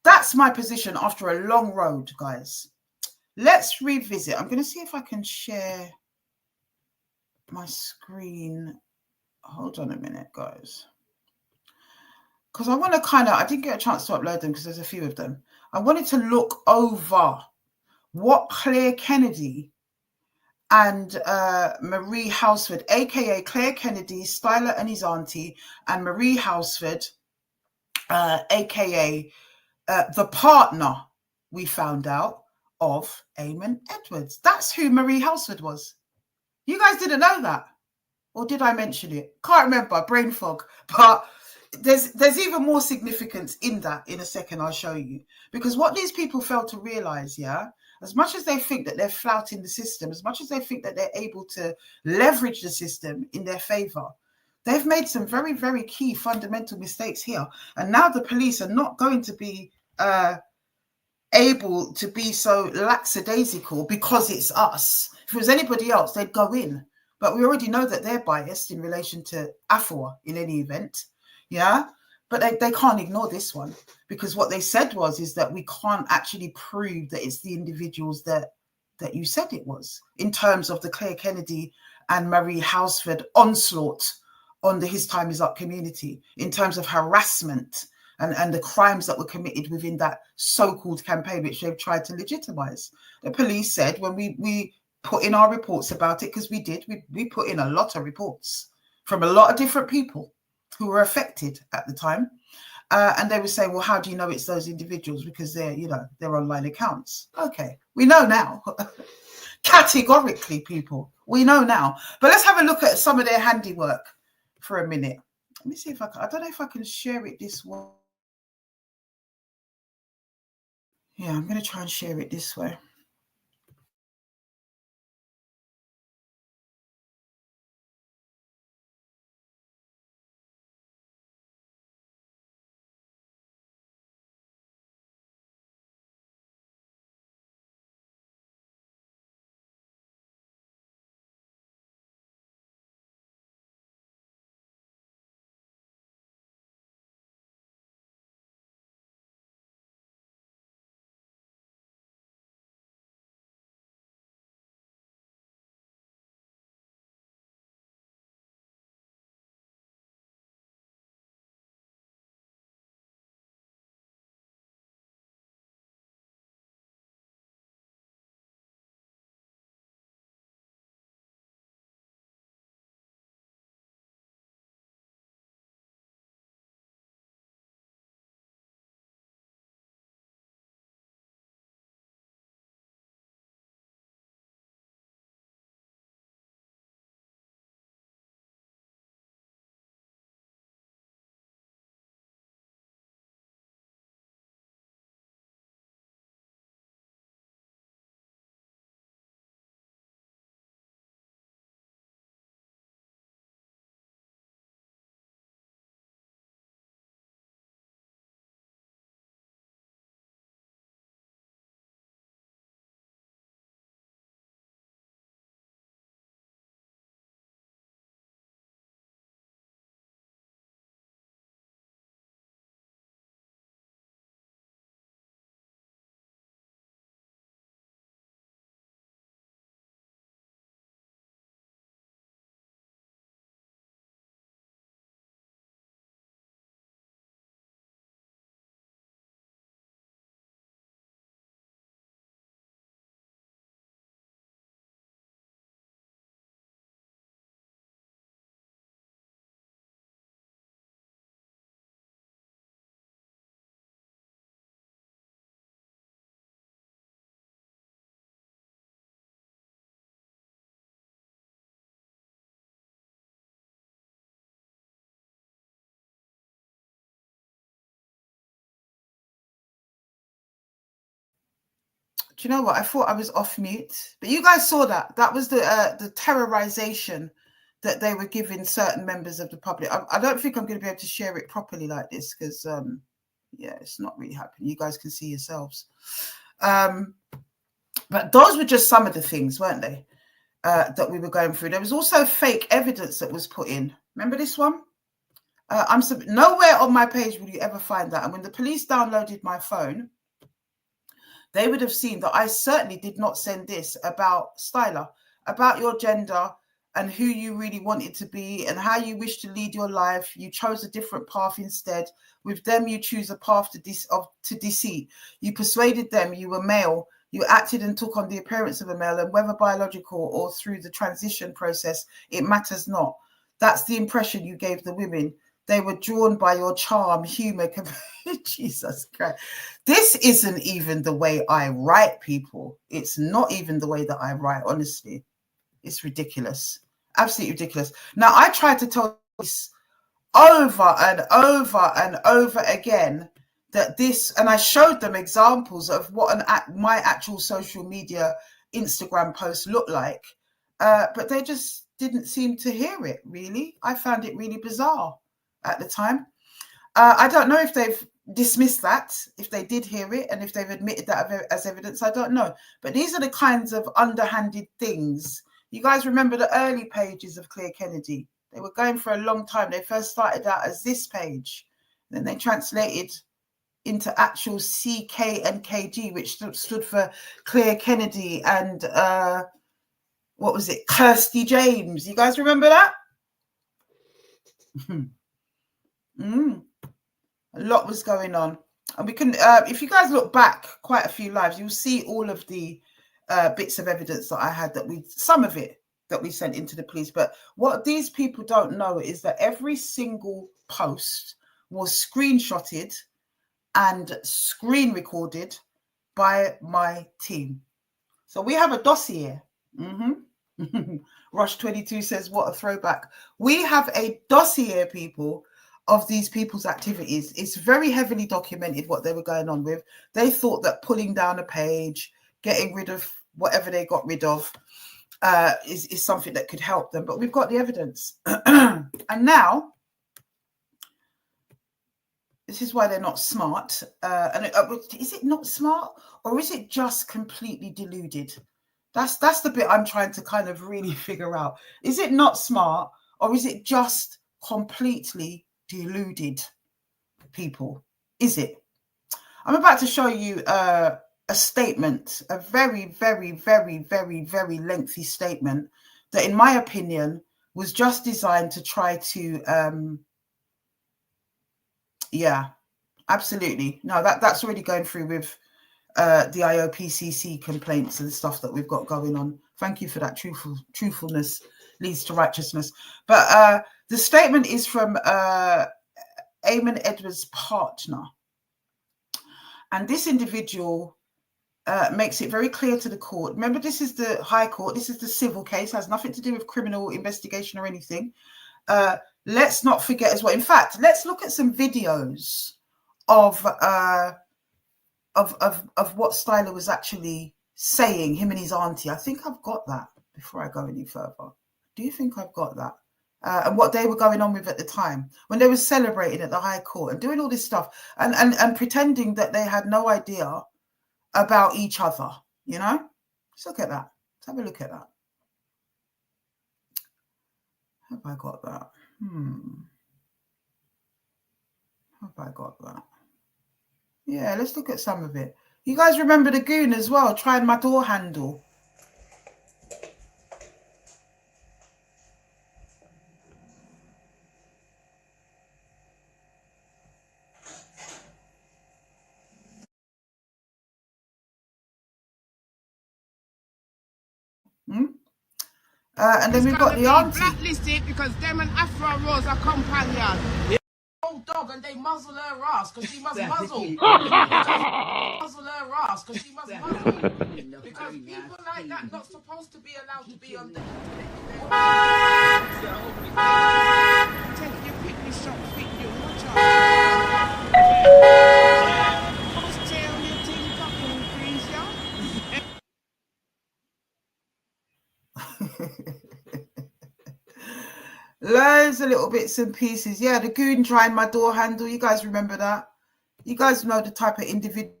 that's my position after a long road, guys. Let's revisit. I'm going to see if I can share my screen. Hold on a minute, guys. Because I want to I didn't get a chance to upload them because there's a few of them. I wanted to look over what Claire Kennedy and Marie Houseford, aka Claire Kennedy, Styler and his auntie, and Marie Houseford, aka the partner we found out of Eamon Edwards. That's who Marie Houseford was. You guys didn't know that? Or did I mention it? Can't remember, brain fog. But there's even more significance in that in a second I'll show you. Because what these people fail to realize, as much as they think that they're flouting the system, as much as they think that they're able to leverage the system in their favor, they've made some very, very key fundamental mistakes here. And now the police are not going to be able to be so lackadaisical because it's us. If it was anybody else, they'd go in. But we already know that they're biased in relation to Afua in any event. Yeah. But they can't ignore this one because what they said is that we can't actually prove that it's the individuals that you said it was in terms of the Claire Kennedy and Marie Houseford onslaught on the His Time Is Up community, in terms of harassment and the crimes that were committed within that so-called campaign, which they've tried to legitimize. The police said when we put in our reports about it, because we did, we put in a lot of reports from a lot of different people who were affected at the time. And they were saying, well, how do you know it's those individuals? Because they're online accounts. Okay, we know now. Categorically, people, We know now. But let's have a look at some of their handiwork for a minute. Let me see if I can. I don't know if I can share it this way. Yeah, I'm going to try and share it this way. Do you know what? I thought I was off mute, but you guys saw that. That was the terrorization that they were giving certain members of the public. I don't think I'm going to be able to share it properly like this because, yeah, it's not really happening. You guys can see yourselves. But those were just some of the things, weren't they, that we were going through. There was also fake evidence that was put in. Remember this one? Nowhere on my page will you ever find that. And when the police downloaded my phone, they would have seen that I certainly did not send this about Styler, about your gender and who you really wanted to be and how you wish to lead your life. You chose a different path instead. With them, you choose a path to deceit. You persuaded them you were male. You acted and took on the appearance of a male, and whether biological or through the transition process, it matters not. That's the impression you gave the women. They were drawn by your charm, humor. Jesus Christ. This isn't even the way I write, people. It's not even the way that I write, honestly. It's ridiculous. Absolutely ridiculous. Now, I tried to tell this over and over and over again that this, and I showed them examples of what my actual social media Instagram post looked like, but they just didn't seem to hear it, really. I found it really bizarre at the time. I don't know if they've dismissed that, if they did hear it, and if they've admitted that as evidence. I don't know. But these are the kinds of underhanded things. You guys remember the early pages of Claire Kennedy? They were going for a long time. They first started out as this page. Then they translated into actual CK and KG, which stood for Claire Kennedy and what was it? Kirsty James. You guys remember that? A lot was going on. And we can, if you guys look back quite a few lives, you'll see all of the bits of evidence that I had, some of it that we sent into the police. But what these people don't know is that every single post was screenshotted and screen recorded by my team. So we have a dossier. Rush 22 says, what a throwback. We have a dossier, people, of these people's activities. It's very heavily documented what they were going on with. They thought that pulling down a page, getting rid of whatever they got rid of, is something that could help them. But we've got the evidence. And now, this is why they're not smart. Is it not smart, or is it just completely deluded? That's the bit I'm trying to kind of really figure out. Is it not smart, or is it just completely deluded, people? Is it? I'm about to show you a statement, a very, very, very, very, very lengthy statement that, in my opinion, was just designed to try to, yeah, absolutely. No, that's already going through with the IOPCC complaints and stuff that we've got going on. Thank you for that. Truthfulness leads to righteousness. But the statement is from Eamon Edwards' partner. And this individual makes it very clear to the court. Remember, this is the High Court. This is the civil case. It has nothing to do with criminal investigation or anything. Let's not forget as well. In fact, let's look at some videos of what Styler was actually saying, him and his auntie. I think I've got that before I go any further. Do you think I've got that? And what they were going on with at the time when they were celebrating at the High Court and doing all this stuff and pretending that they had no idea about each other, you know? Let's look at that. Let's have a look at that. Have I got that? Have I got that? Yeah, let's look at some of it. You guys remember the goon as well, trying my door handle. And then we've got the auntie. Blacklisted because them and Afua Rose are companions. Old dog, and they muzzle her ass because she must muzzle. Muzzle her ass because she must muzzle. Because people like that not supposed to be allowed to be on the take your pickly shot, fit you, watch out. Post tail your team fucking freeze, yeah? Loads of little bits and pieces. Yeah, the goon trying my door handle. You guys remember that? You guys know the type of individual.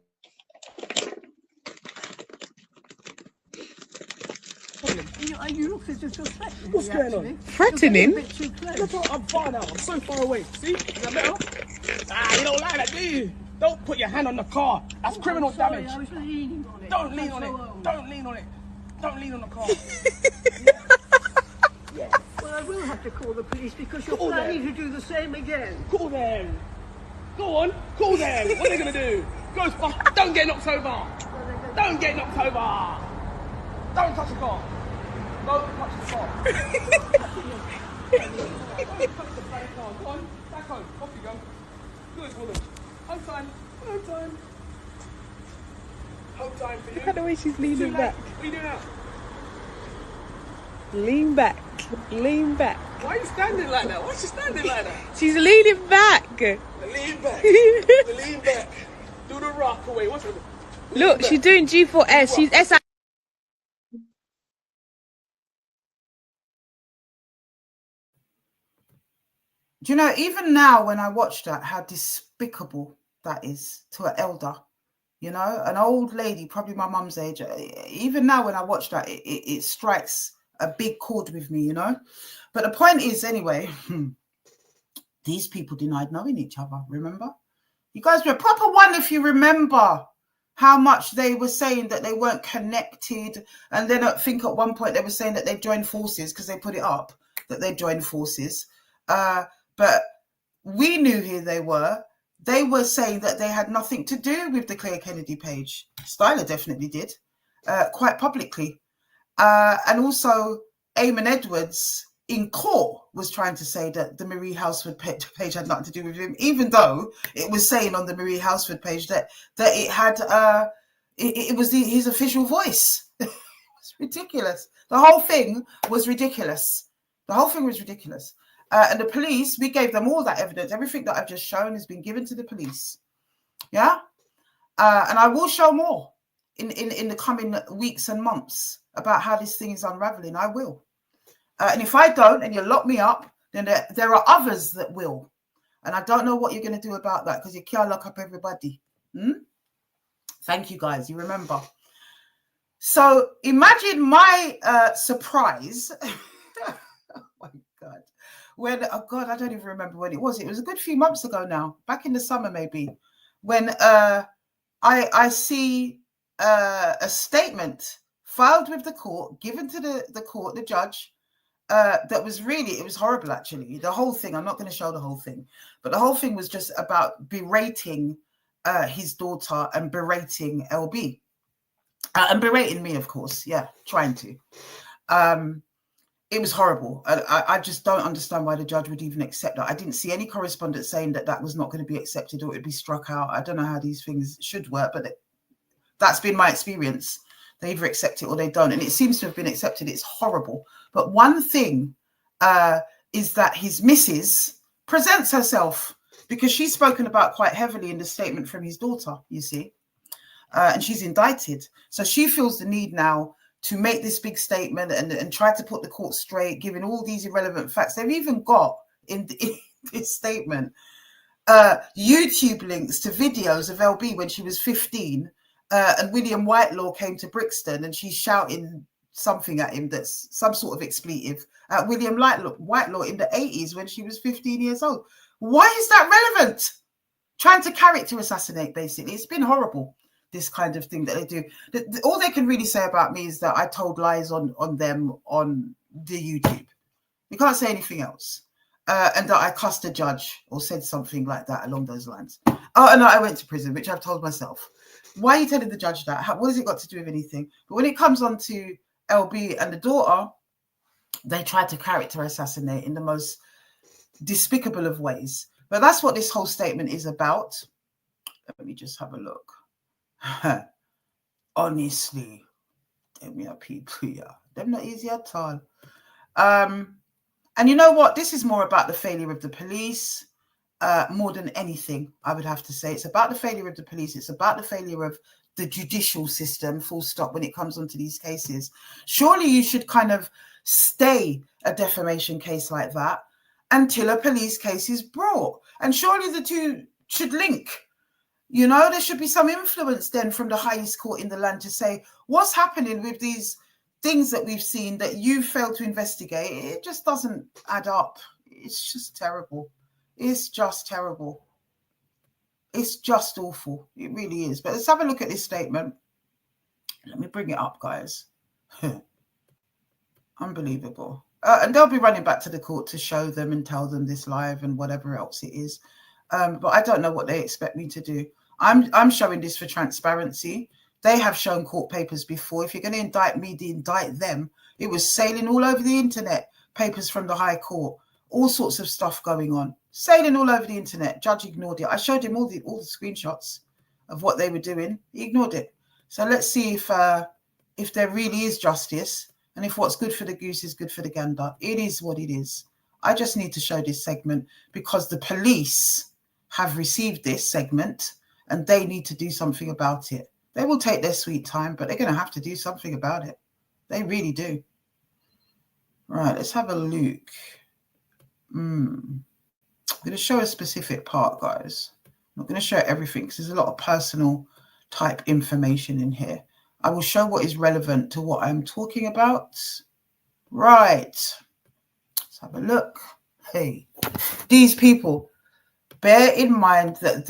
You look as if you're threatening. What's going on? Threatening? Look, I'm far now. I'm so far away. See? Is that better? You don't like that, do you? Don't put your hand on the car. That's criminal damage. I was leaning on it. Don't lean on it. Don't lean on it. Don't lean on the car. Yes. Well, I will have to call the police because you're planning to do the same again. Call them. Go on. Call them. What are they going to do? Ghostbusters. Don't get knocked over. Don't get knocked over. Don't touch the car. Don't touch the car. Don't touch the bloody car. Go on. Back home. Off you go. Good woman. Home time. Home time. Home time for you. Look at the way she's leaning back. What are you doing now? Lean back. Lean back. Why are you standing like that? Why is she standing like that? She's leaning back. Lean back. Lean back. Do the rock away. What's it? Look, she's doing G4S. She's SI. Do you know, even now when I watch that, how despicable that is to an elder, you know, an old lady, probably my mum's age. Even now when I watch that, it strikes a big chord with me, you know. But the point is, anyway, these people denied knowing each other, remember? You guys were a proper one if you remember how much they were saying that they weren't connected. And then I think at one point they were saying that they joined forces because they put it up, that they joined forces. But we knew who they were. They were saying that they had nothing to do with the Claire Kennedy page. Styler definitely did, quite publicly. And also, Eamon Edwards in court was trying to say that the Marie Houseford page had nothing to do with him, even though it was saying on the Marie Houseford page that it had, it was his official voice. It's It's ridiculous. The whole thing was ridiculous. The whole thing was ridiculous. And the police, we gave them all that evidence. Everything that I've just shown has been given to the police. Yeah? And I will show more in the coming weeks and months about how this thing is unraveling. I will. And if I don't, and you lock me up, then there are others that will. And I don't know what you're going to do about that, because you can't lock up everybody. Thank you, guys. You remember. So imagine my surprise. Oh, my God. When, oh, God, I don't even remember when it was. It was a good few months ago now, back in the summer maybe, when I see a statement filed with the court, given to the court, the judge, that was really, it was horrible, actually. The whole thing, I'm not going to show the whole thing, but the whole thing was just about berating his daughter and berating LB. And berating me, of course. Yeah, trying to. It was horrible. I just don't understand why the judge would even accept that. I didn't see any correspondence saying that that was not going to be accepted or it would be struck out. I don't know how these things should work, but that's been my experience. They either accept it or they don't. And it seems to have been accepted. It's horrible. But one thing is that his missus presents herself, because she's spoken about quite heavily in the statement from his daughter, you see. And she's indicted. So she feels the need now to make this big statement and try to put the court straight, giving all these irrelevant facts. They've even got in this statement YouTube links to videos of LB when she was 15, and William Whitelaw came to Brixton and she's shouting something at him that's some sort of expletive at William Whitelaw in the 80s when she was 15 years old. Why is that relevant? Trying to character assassinate, basically. It's been horrible, this kind of thing that they do. All they can really say about me is that I told lies on them on the YouTube. You can't say anything else. And that I cussed a judge or said something like that along those lines. Oh, and I went to prison, which I've told myself. Why are you telling the judge that? What has it got to do with anything? But when it comes on to LB and the daughter, they tried to character assassinate in the most despicable of ways. But that's what this whole statement is about. Let me just have a look. Honestly, them are people, yeah. Them not easy at all. And you know what? This is more about the failure of the police, more than anything, I would have to say. It's about the failure of the police. It's about the failure of the judicial system, full stop, when it comes onto these cases. Surely you should kind of stay a defamation case like that until a police case is brought. And surely the two should link. You know, there should be some influence then from the highest court in the land to say, what's happening with these things that we've seen that you failed to investigate? It just doesn't add up. It's just terrible. It's just terrible. It's just awful. It really is. But let's have a look at this statement. Let me bring it up, guys. Unbelievable. And they'll be running back to the court to show them and tell them this live and whatever else it is. But I don't know what they expect me to do. I'm showing this for transparency. They have shown court papers before. If you're going to indict me, indict them. It was sailing all over the internet. Papers from the High Court. All sorts of stuff going on. Sailing all over the internet. Judge ignored it. I showed him all the screenshots of what they were doing. He ignored it. So let's see if there really is justice, and if what's good for the goose is good for the gander. It is what it is. I just need to show this segment because the police have received this segment and they need to do something about it. They will take their sweet time, but they're going to have to do something about it. They really do. Right, let's have a look. I'm going to show a specific part, guys. I'm not going to show everything because there's a lot of personal type information in here. I will show what is relevant to what I'm talking about. Right. Let's have a look. Hey, these people, bear in mind that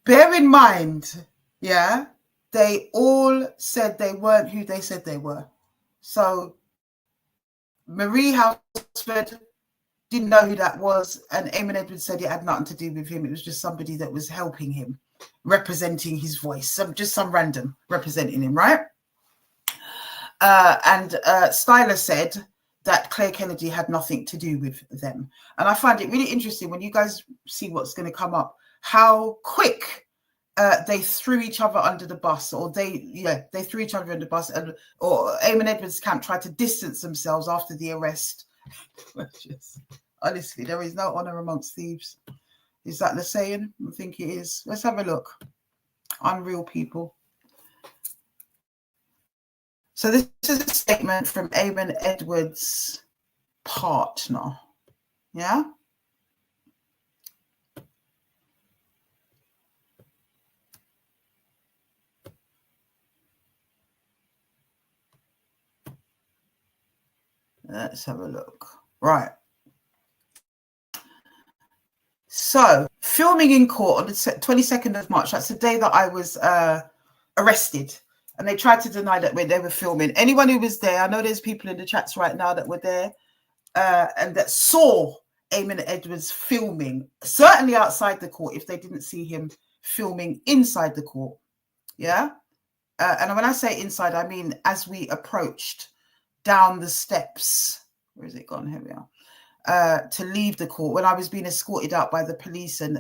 bear in mind, yeah, they all said they weren't who they said they were. So Marie Houseford didn't know who that was, and Eamon Edwards said it had nothing to do with him. It was just somebody that was helping him, representing his voice, just some random representing him, right? And Styler said that Claire Kennedy had nothing to do with them. And I find it really interesting when you guys see what's going to come up, how quick they threw each other under the bus, or they threw each other under the bus, or Eamon Edwards' camp tried to distance themselves after the arrest. Honestly, there is no honour amongst thieves. Is that the saying? I think it is. Let's have a look. Unreal people. So this is a statement from Eamon Edwards' partner. Yeah? Let's have a look. Right. So, filming in court on the 22nd of March, that's the day that I was arrested. And they tried to deny that when they were filming. Anyone who was there, I know there's people in the chats right now that were there and that saw Eamon Edwards filming, certainly outside the court, if they didn't see him filming inside the court. Yeah? And when I say inside, I mean as we approached down the steps. Where is it gone? Here we are. To leave the court, when I was being escorted out by the police and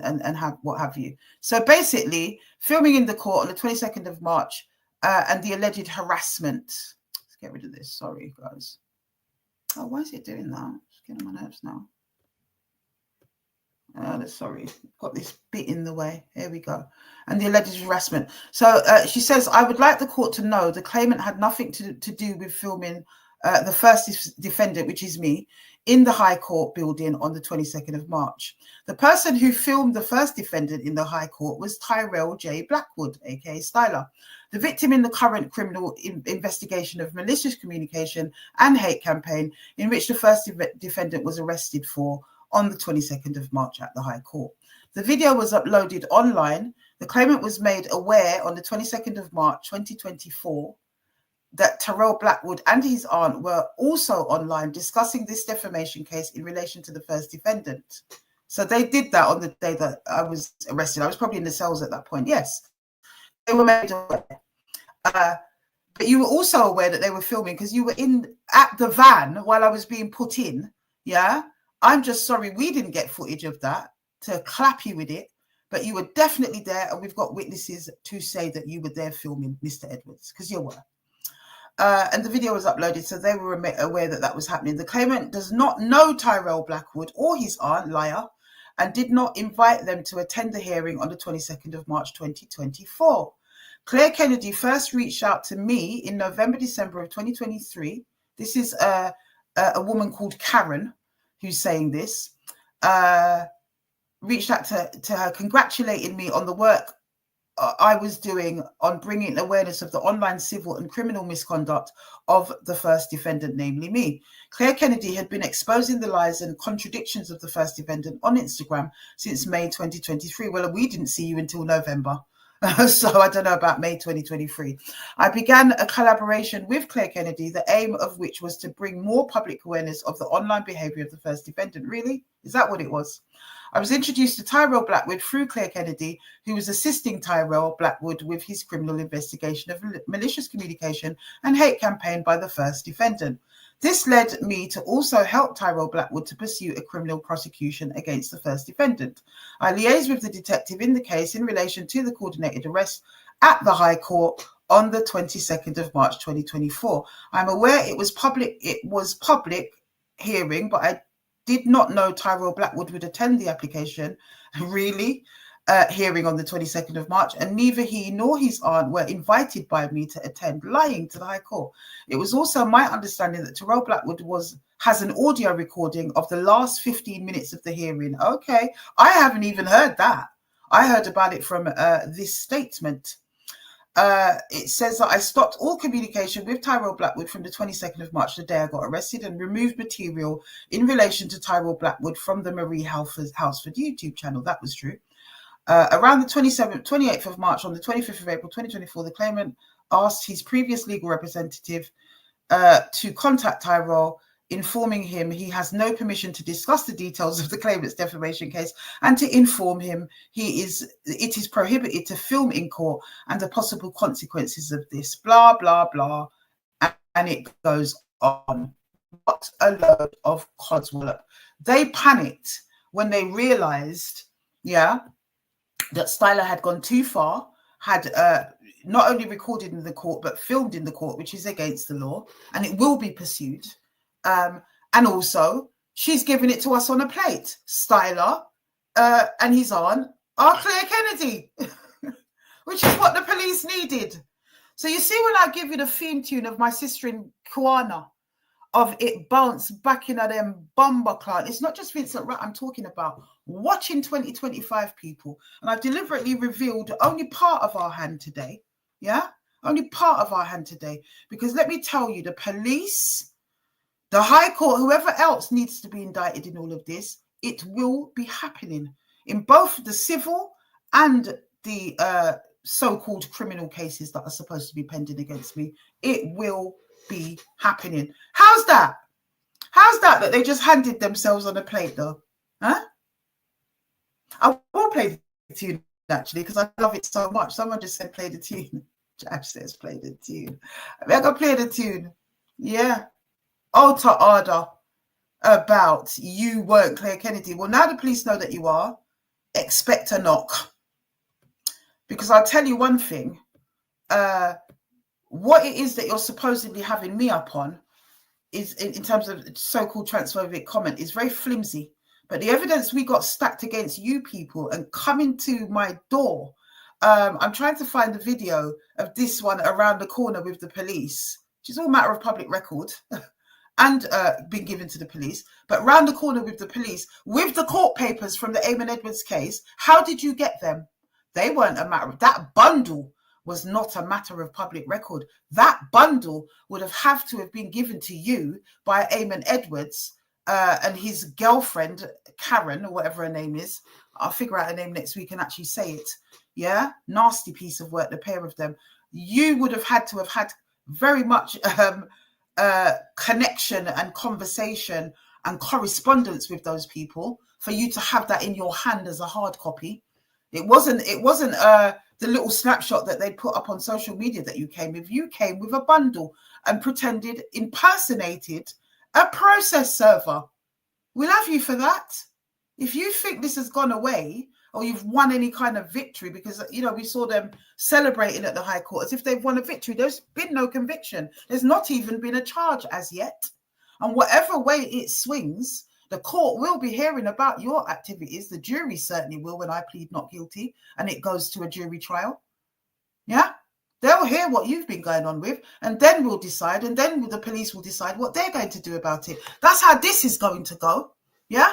what have you. So basically, filming in the court on the 22nd of March and the alleged harassment. Let's get rid of this. Sorry, guys. Oh, why is it doing that? It's getting on my nerves now. Sorry, got this bit in the way. Here we go. And the alleged harassment. So she says, I would like the court to know the claimant had nothing to do with filming the first defendant, which is me, in the High Court building on the 22nd of March. The person who filmed the first defendant in the High Court was Tyrell J. Blackwood, aka Styler, the victim in the current criminal investigation of malicious communication and hate campaign, in which the first defendant was arrested for on the 22nd of March at the High Court. The video was uploaded online. The claimant was made aware on the 22nd of March 2024 that Tyrell Blackwood and his aunt were also online discussing this defamation case in relation to the first defendant. So they did that on the day that I was arrested. I was probably in the cells at that point. Yes, they were made aware. But you were also aware that they were filming because you were at the van while I was being put in. Yeah, I'm just sorry we didn't get footage of that to clap you with it. But you were definitely there, and we've got witnesses to say that you were there filming, Mr. Edwards, because you were. And the video was uploaded, so they were aware that that was happening. The claimant does not know Tyrell Blackwood or his aunt, liar, and did not invite them to attend the hearing on the 22nd of March 2024. Claire Kennedy first reached out to me in November, December of 2023. This is a woman called Karen who's saying this. Reached out to her, congratulating me on the work I was doing on bringing awareness of the online civil and criminal misconduct of the first defendant, namely me. Claire Kennedy had been exposing the lies and contradictions of the first defendant on Instagram since May 2023. Well, we didn't see you until November. So I don't know about May 2023. I began a collaboration with Claire Kennedy, the aim of which was to bring more public awareness of the online behavior of the first defendant. Really? Is that what it was? I was introduced to Tyrell Blackwood through Claire Kennedy, who was assisting Tyrell Blackwood with his criminal investigation of malicious communication and hate campaign by the first defendant. This led me to also help Tyrell Blackwood to pursue a criminal prosecution against the first defendant. I liaised with the detective in the case in relation to the coordinated arrest at the High Court on the 22nd of March 2024. I'm aware it was public hearing, but I did not know Tyrell Blackwood would attend the application, hearing on the 22nd of March, and neither he nor his aunt were invited by me to attend, lying to the High Court. It was also my understanding that Tyrell Blackwood has an audio recording of the last 15 minutes of the hearing. Okay, I haven't even heard that. I heard about it from this statement. It says that I stopped all communication with Tyrell Blackwood from the 22nd of March, the day I got arrested, and removed material in relation to Tyrell Blackwood from the Marie Halford YouTube channel. That was true. Around the 28th of March, on the 25th of April 2024, the claimant asked his previous legal representative to contact Tyrell, informing him he has no permission to discuss the details of the claimant's defamation case, and to inform him it is prohibited to film in court and the possible consequences of this, blah, blah, blah. And it goes on. What a load of codswallop. They panicked when they realized, that Styler had gone too far, had not only recorded in the court, but filmed in the court, which is against the law, and it will be pursued. And also, she's giving it to us on a plate. Styler and his aunt are Claire Kennedy, which is what the police needed. So you see, when I give you the theme tune of my sister in Kuana, of it bounce back in at them bomber clan. It's not just Vincent Rat I'm talking about. Watching 2025, people. And I've deliberately revealed only part of our hand today. Yeah? Only part of our hand today. Because let me tell you, the police, the High Court, whoever else needs to be indicted in all of this, it will be happening in both the civil and the so-called criminal cases that are supposed to be pending against me. It will be happening. How's that? How's that they just handed themselves on a plate, though? Huh? I will play the tune, actually, because I love it so much. Someone just said play the tune. Jash says play the tune. I'm going to play the tune. Yeah. Alter order about you weren't Claire Kennedy. Well, now the police know that you are. Expect a knock. Because I'll tell you one thing. What it is that you're supposedly having me up on is, in terms of so-called transphobic comment, is very flimsy. But the evidence we got stacked against you people and coming to my door, I'm trying to find the video of this one around the corner with the police, which is all matter of public record and been given to the police. But round the corner with the police, with the court papers from the Eamon Edwards case, how did you get them? They weren't a matter of that bundle. Was not a matter of public record. That bundle would have to have been given to you by Eamon Edwards and his girlfriend, Karen, or whatever her name is. I'll figure out her name next week and actually say it. Yeah? Nasty piece of work, the pair of them. You would have had very much connection and conversation and correspondence with those people for you to have that in your hand as a hard copy. It wasn't the little snapshot that they put up on social media that you came with. You came with a bundle and impersonated a process server. We'll have you for that. If you think this has gone away or you've won any kind of victory, because, you know, we saw them celebrating at the High Court as if they've won a victory. There's been no conviction. There's not even been a charge as yet. And whatever way it swings, the court will be hearing about your activities. The jury certainly will when I plead not guilty and it goes to a jury trial. Yeah? They'll hear what you've been going on with, and then we'll decide, and then the police will decide what they're going to do about it. That's how this is going to go. Yeah?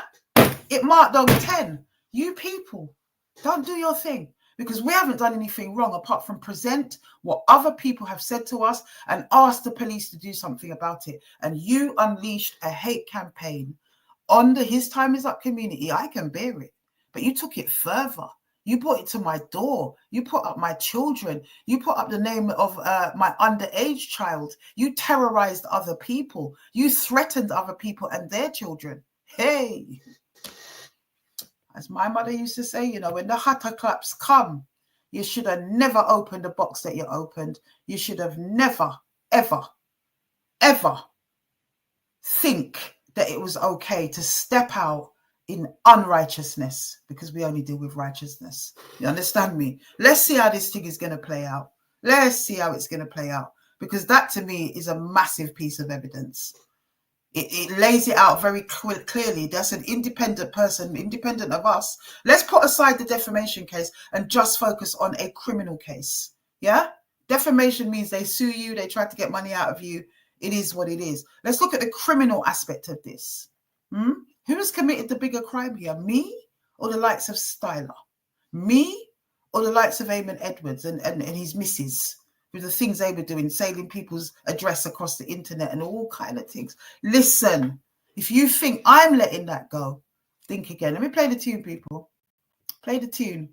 It marked on 10. You people, don't do your thing, because we haven't done anything wrong apart from present what other people have said to us and ask the police to do something about it. And you unleashed a hate campaign on the His Time Is Up community. I can bear it, but you took it further. You brought it to my door. You put up my children. You put up the name of my underage child. You terrorized other people. You threatened other people and their children. Hey, as my mother used to say, you know, when the hatter claps come, you should have never opened the box that you opened. You should have never, ever, ever think that it was okay to step out in unrighteousness, because we only deal with righteousness. You understand me? Let's see how this thing is going to play out. Let's see how it's going to play out, because that to me is a massive piece of evidence. It lays it out very clearly. That's an independent person, independent of us. Let's put aside the defamation case and just focus on a criminal case. Yeah? Defamation means they sue you, they try to get money out of you. It is what it is. Let's look at the criminal aspect of this. Who has committed the bigger crime here? Me or the likes of Styler? Me or the likes of Eamon Edwards and his missus, with the things they were doing, sailing people's address across the internet and all kind of things? Listen, if you think I'm letting that go, think again. Let me play the tune, people. Play the tune.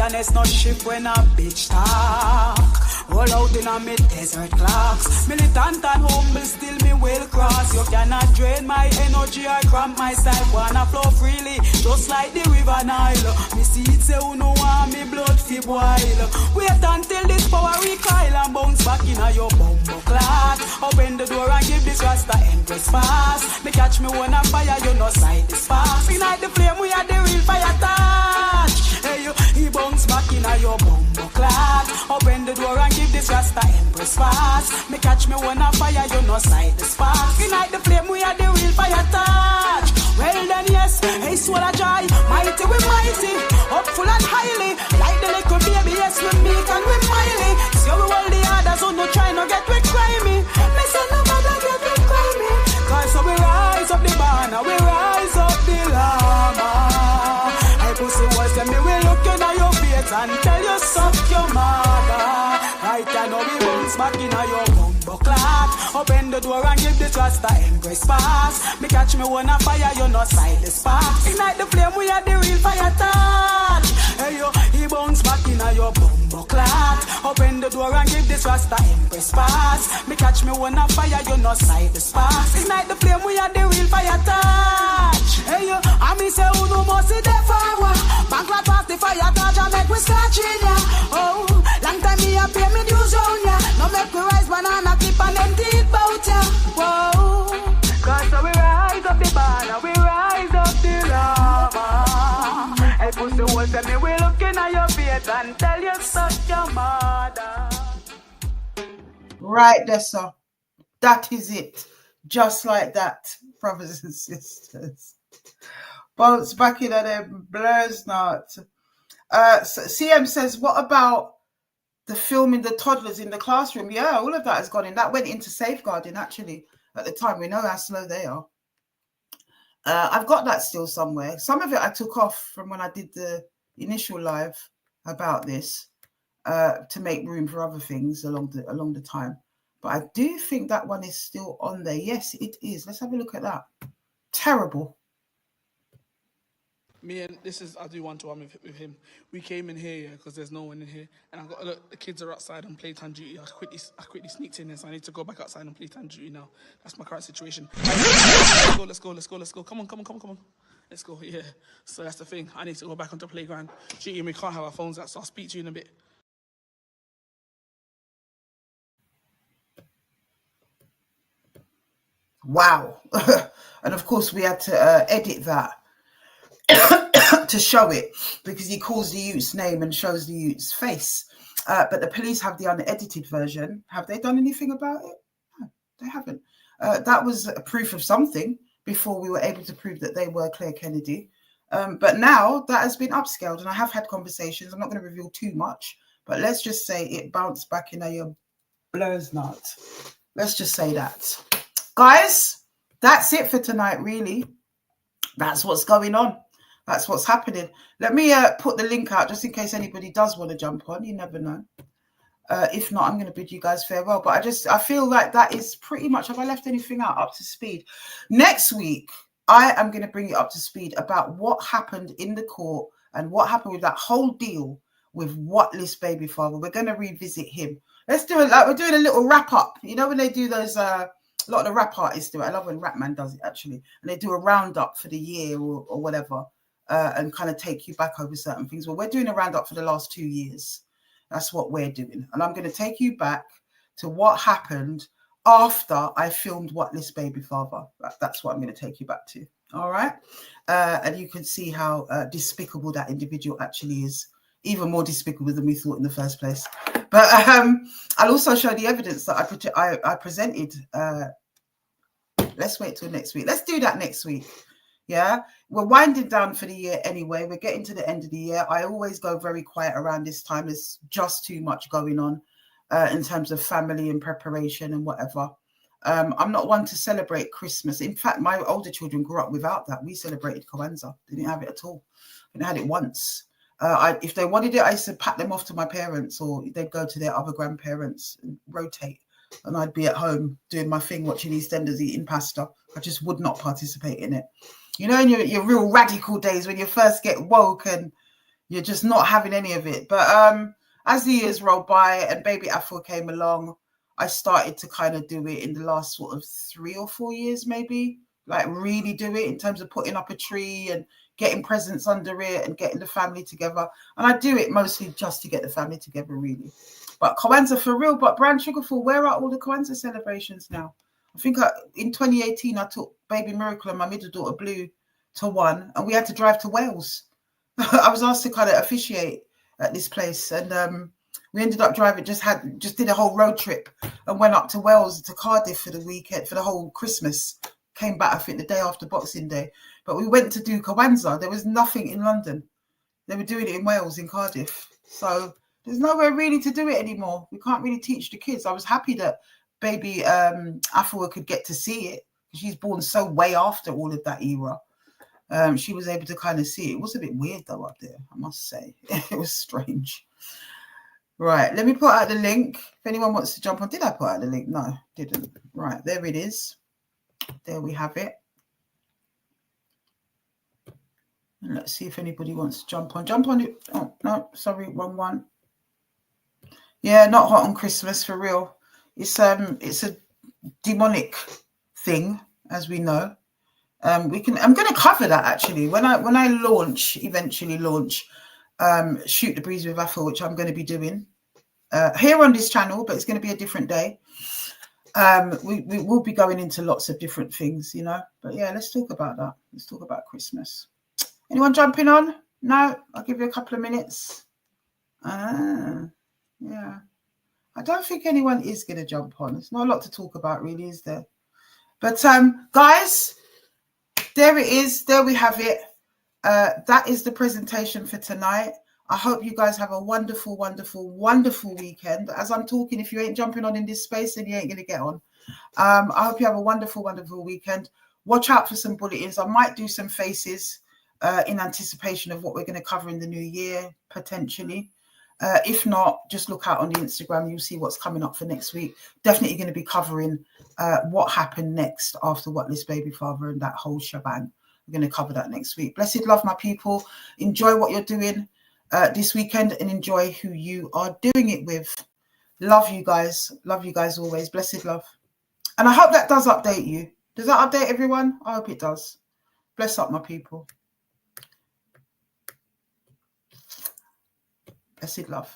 lioness no ship when a bitch talk. Roll out in a mid desert clocks. Militant and humble, still me will cross. You cannot drain my energy or cramp my style. Wanna flow freely, just like the river Nile. Me see it say who no want me blood fi boil. Wait until this power recoil and bounce back in a your bumbo clock. Open the door and give this Rasta Empress pass. Me catch me one a fire, you no sight the spark. Ignite the flame, we are the real fire touch. Hey you, he bounce back in a your bumbo clock. Open the door and give this Rasta Empress pass. Me catch me one a fire, you no sight the spark. Ignite the flame, we are the real fire touch. Well then yes, hey swallow joy, mighty we mighty, hopeful and highly, like the little baby, yes we meet and we miley. See we all the others who no try no get we cry me. Me say no matter get we cry me. Cause so we rise up the banner, we rise up the llama. Hey pussy was me we looking at your face and tell you suck your mother. Right now we bounce back in a your bumbo clock. Open the door and give this Rasta Empress pass. Me catch me one a fire, you no sight the spark. Ignite the flame, we are the real fire touch. Hey yo, he bounce back in a your bumbo clock. Open the door and give this Rasta Empress pass. Me catch me one a fire, you no sight the spark. Ignite the flame, we are the real fire touch. Hey yo, I me say who no must see the fire. Bankrupt past the fire touch and make we start in ya. Oh, long time me a pay me dues on ya. No make we rise banana clip and them teeth bout ya. Whoa, cause so we rise up the banner, we rise up the lava. Hey pussy was tell me we looking at your face and tell you suck your mother. Right there, sir. That is it. Just like that, brothers and sisters. Bounce back in at them blurs not. CM says, what about the filming the toddlers in the classroom? Yeah, all of that has gone in. That went into safeguarding, actually. At the time, we know how slow they are. I've got that still somewhere. Some of it I took off from when I did the initial live about this to make room for other things along the time. But I do think that one is still on there. Yes, it is. Let's have a look at that. Terrible. Me and I'll do one-to-one with him. We came in here, because there's no one in here. And I got, look, the kids are outside on playtime duty. I quickly sneaked in here, so I need to go back outside on playtime duty now. That's my current situation. Let's go. Come on. Let's go, yeah. So that's the thing. I need to go back onto playground duty, and we can't have our phones out, so I'll speak to you in a bit. Wow. And of course, we had to edit that to show it, because he calls the youth's name and shows the youth's face. But the police have the unedited version. Have they done anything about it? No, they haven't. That was a proof of something before we were able to prove that they were Claire Kennedy. But now that has been upscaled, and I have had conversations. I'm not going to reveal too much, but let's just say it bounced back in a blur's nut. Let's just say that. Guys, that's it for tonight, really. That's what's going on. That's what's happening. Let me put the link out just in case anybody does want to jump on. You never know. If not, I'm going to bid you guys farewell. But I feel like that is pretty much, have I left anything out up to speed? Next week, I am going to bring you up to speed about what happened in the court and what happened with that whole deal with Whatless Baby Father. We're going to revisit him. Let's do it like we're doing a little wrap up. You know when they do those, a lot of the rap artists do it. I love when Rapman does it, actually. And they do a roundup for the year or whatever. And kind of take you back over certain things. Well, we're doing a roundup for the last 2 years. That's what we're doing. And I'm going to take you back to what happened after I filmed Whatless Baby Father. That's what I'm going to take you back to. All right. And you can see how despicable that individual actually is. Even more despicable than we thought in the first place. But I'll also show the evidence that I presented. Let's wait till next week. Let's do that next week. Yeah, we're winding down for the year anyway. We're getting to the end of the year. I always go very quiet around this time. There's just too much going on in terms of family and preparation and whatever. I'm not one to celebrate Christmas. In fact, my older children grew up without that. We celebrated Kwanzaa. They didn't have it at all. They had it once. If they wanted it, I used to pat them off to my parents, or they'd go to their other grandparents and rotate. And I'd be at home doing my thing, watching EastEnders, eating pasta. I just would not participate in it. You know, in your real radical days when you first get woke and, You're just not having any of it. But as the years rolled by and baby Afua came along, I started to kind of do it in the last sort of 3 or 4 years, maybe, like really do it in terms of putting up a tree and getting presents under it and getting the family together. And I do it mostly just to get the family together, really. But Kwanzaa for real. But Brand Sugarful, where are all the Kwanzaa celebrations now? I think in 2018, I took baby Miracle and my middle daughter Blue to one, and we had to drive to Wales. I was asked to kind of officiate at this place, and we ended up driving. Just did a whole road trip and went up to Wales, to Cardiff for the weekend, for the whole Christmas. Came back, I think, the day after Boxing Day. But we went to do Kwanzaa. There was nothing in London. They were doing it in Wales, in Cardiff. So there's nowhere really to do it anymore. We can't really teach the kids. I was happy that baby Afua could get to see it. She's born so way after all of that era. She was able to kind of see it. It was a bit weird though up there, I must say. It was strange. Right, let me put out the link. If anyone wants to jump on. Did I put out the link? No, didn't. Right, there it is. There we have it. And let's see if anybody wants to jump on. Jump on it. Oh, no, sorry, wrong one. Yeah, not hot on Christmas, for real. It's a demonic thing, as we know. I'm going to cover that actually when I eventually launch Shoot the Breeze with Afua, which I'm going to be doing here on this channel, but it's going to be a different day. We will be going into lots of different things, you know. But yeah, let's talk about that. Let's talk about Christmas. Anyone jumping on? No, I'll give you a couple of minutes. Yeah, I don't think anyone is going to jump on. There's not a lot to talk about, really, is there? But guys, there it is. There we have it. That is the presentation for tonight. I hope you guys have a wonderful, wonderful, wonderful weekend. As I'm talking, if you ain't jumping on in this space, then you ain't going to get on. I hope you have a wonderful, wonderful weekend. Watch out for some bulletins. I might do some faces in anticipation of what we're going to cover in the new year, potentially. If not, just look out on the Instagram. You'll see what's coming up for next week. Definitely going to be covering what happened next after Whatless Baby Father and that whole shebang. We're going to cover that next week. Blessed love, my people. Enjoy what you're doing this weekend and enjoy who you are doing it with. Love you guys. Love you guys always. Blessed love. And I hope that does update you. Does that update everyone? I hope it does. Bless up, my people. Blessed love.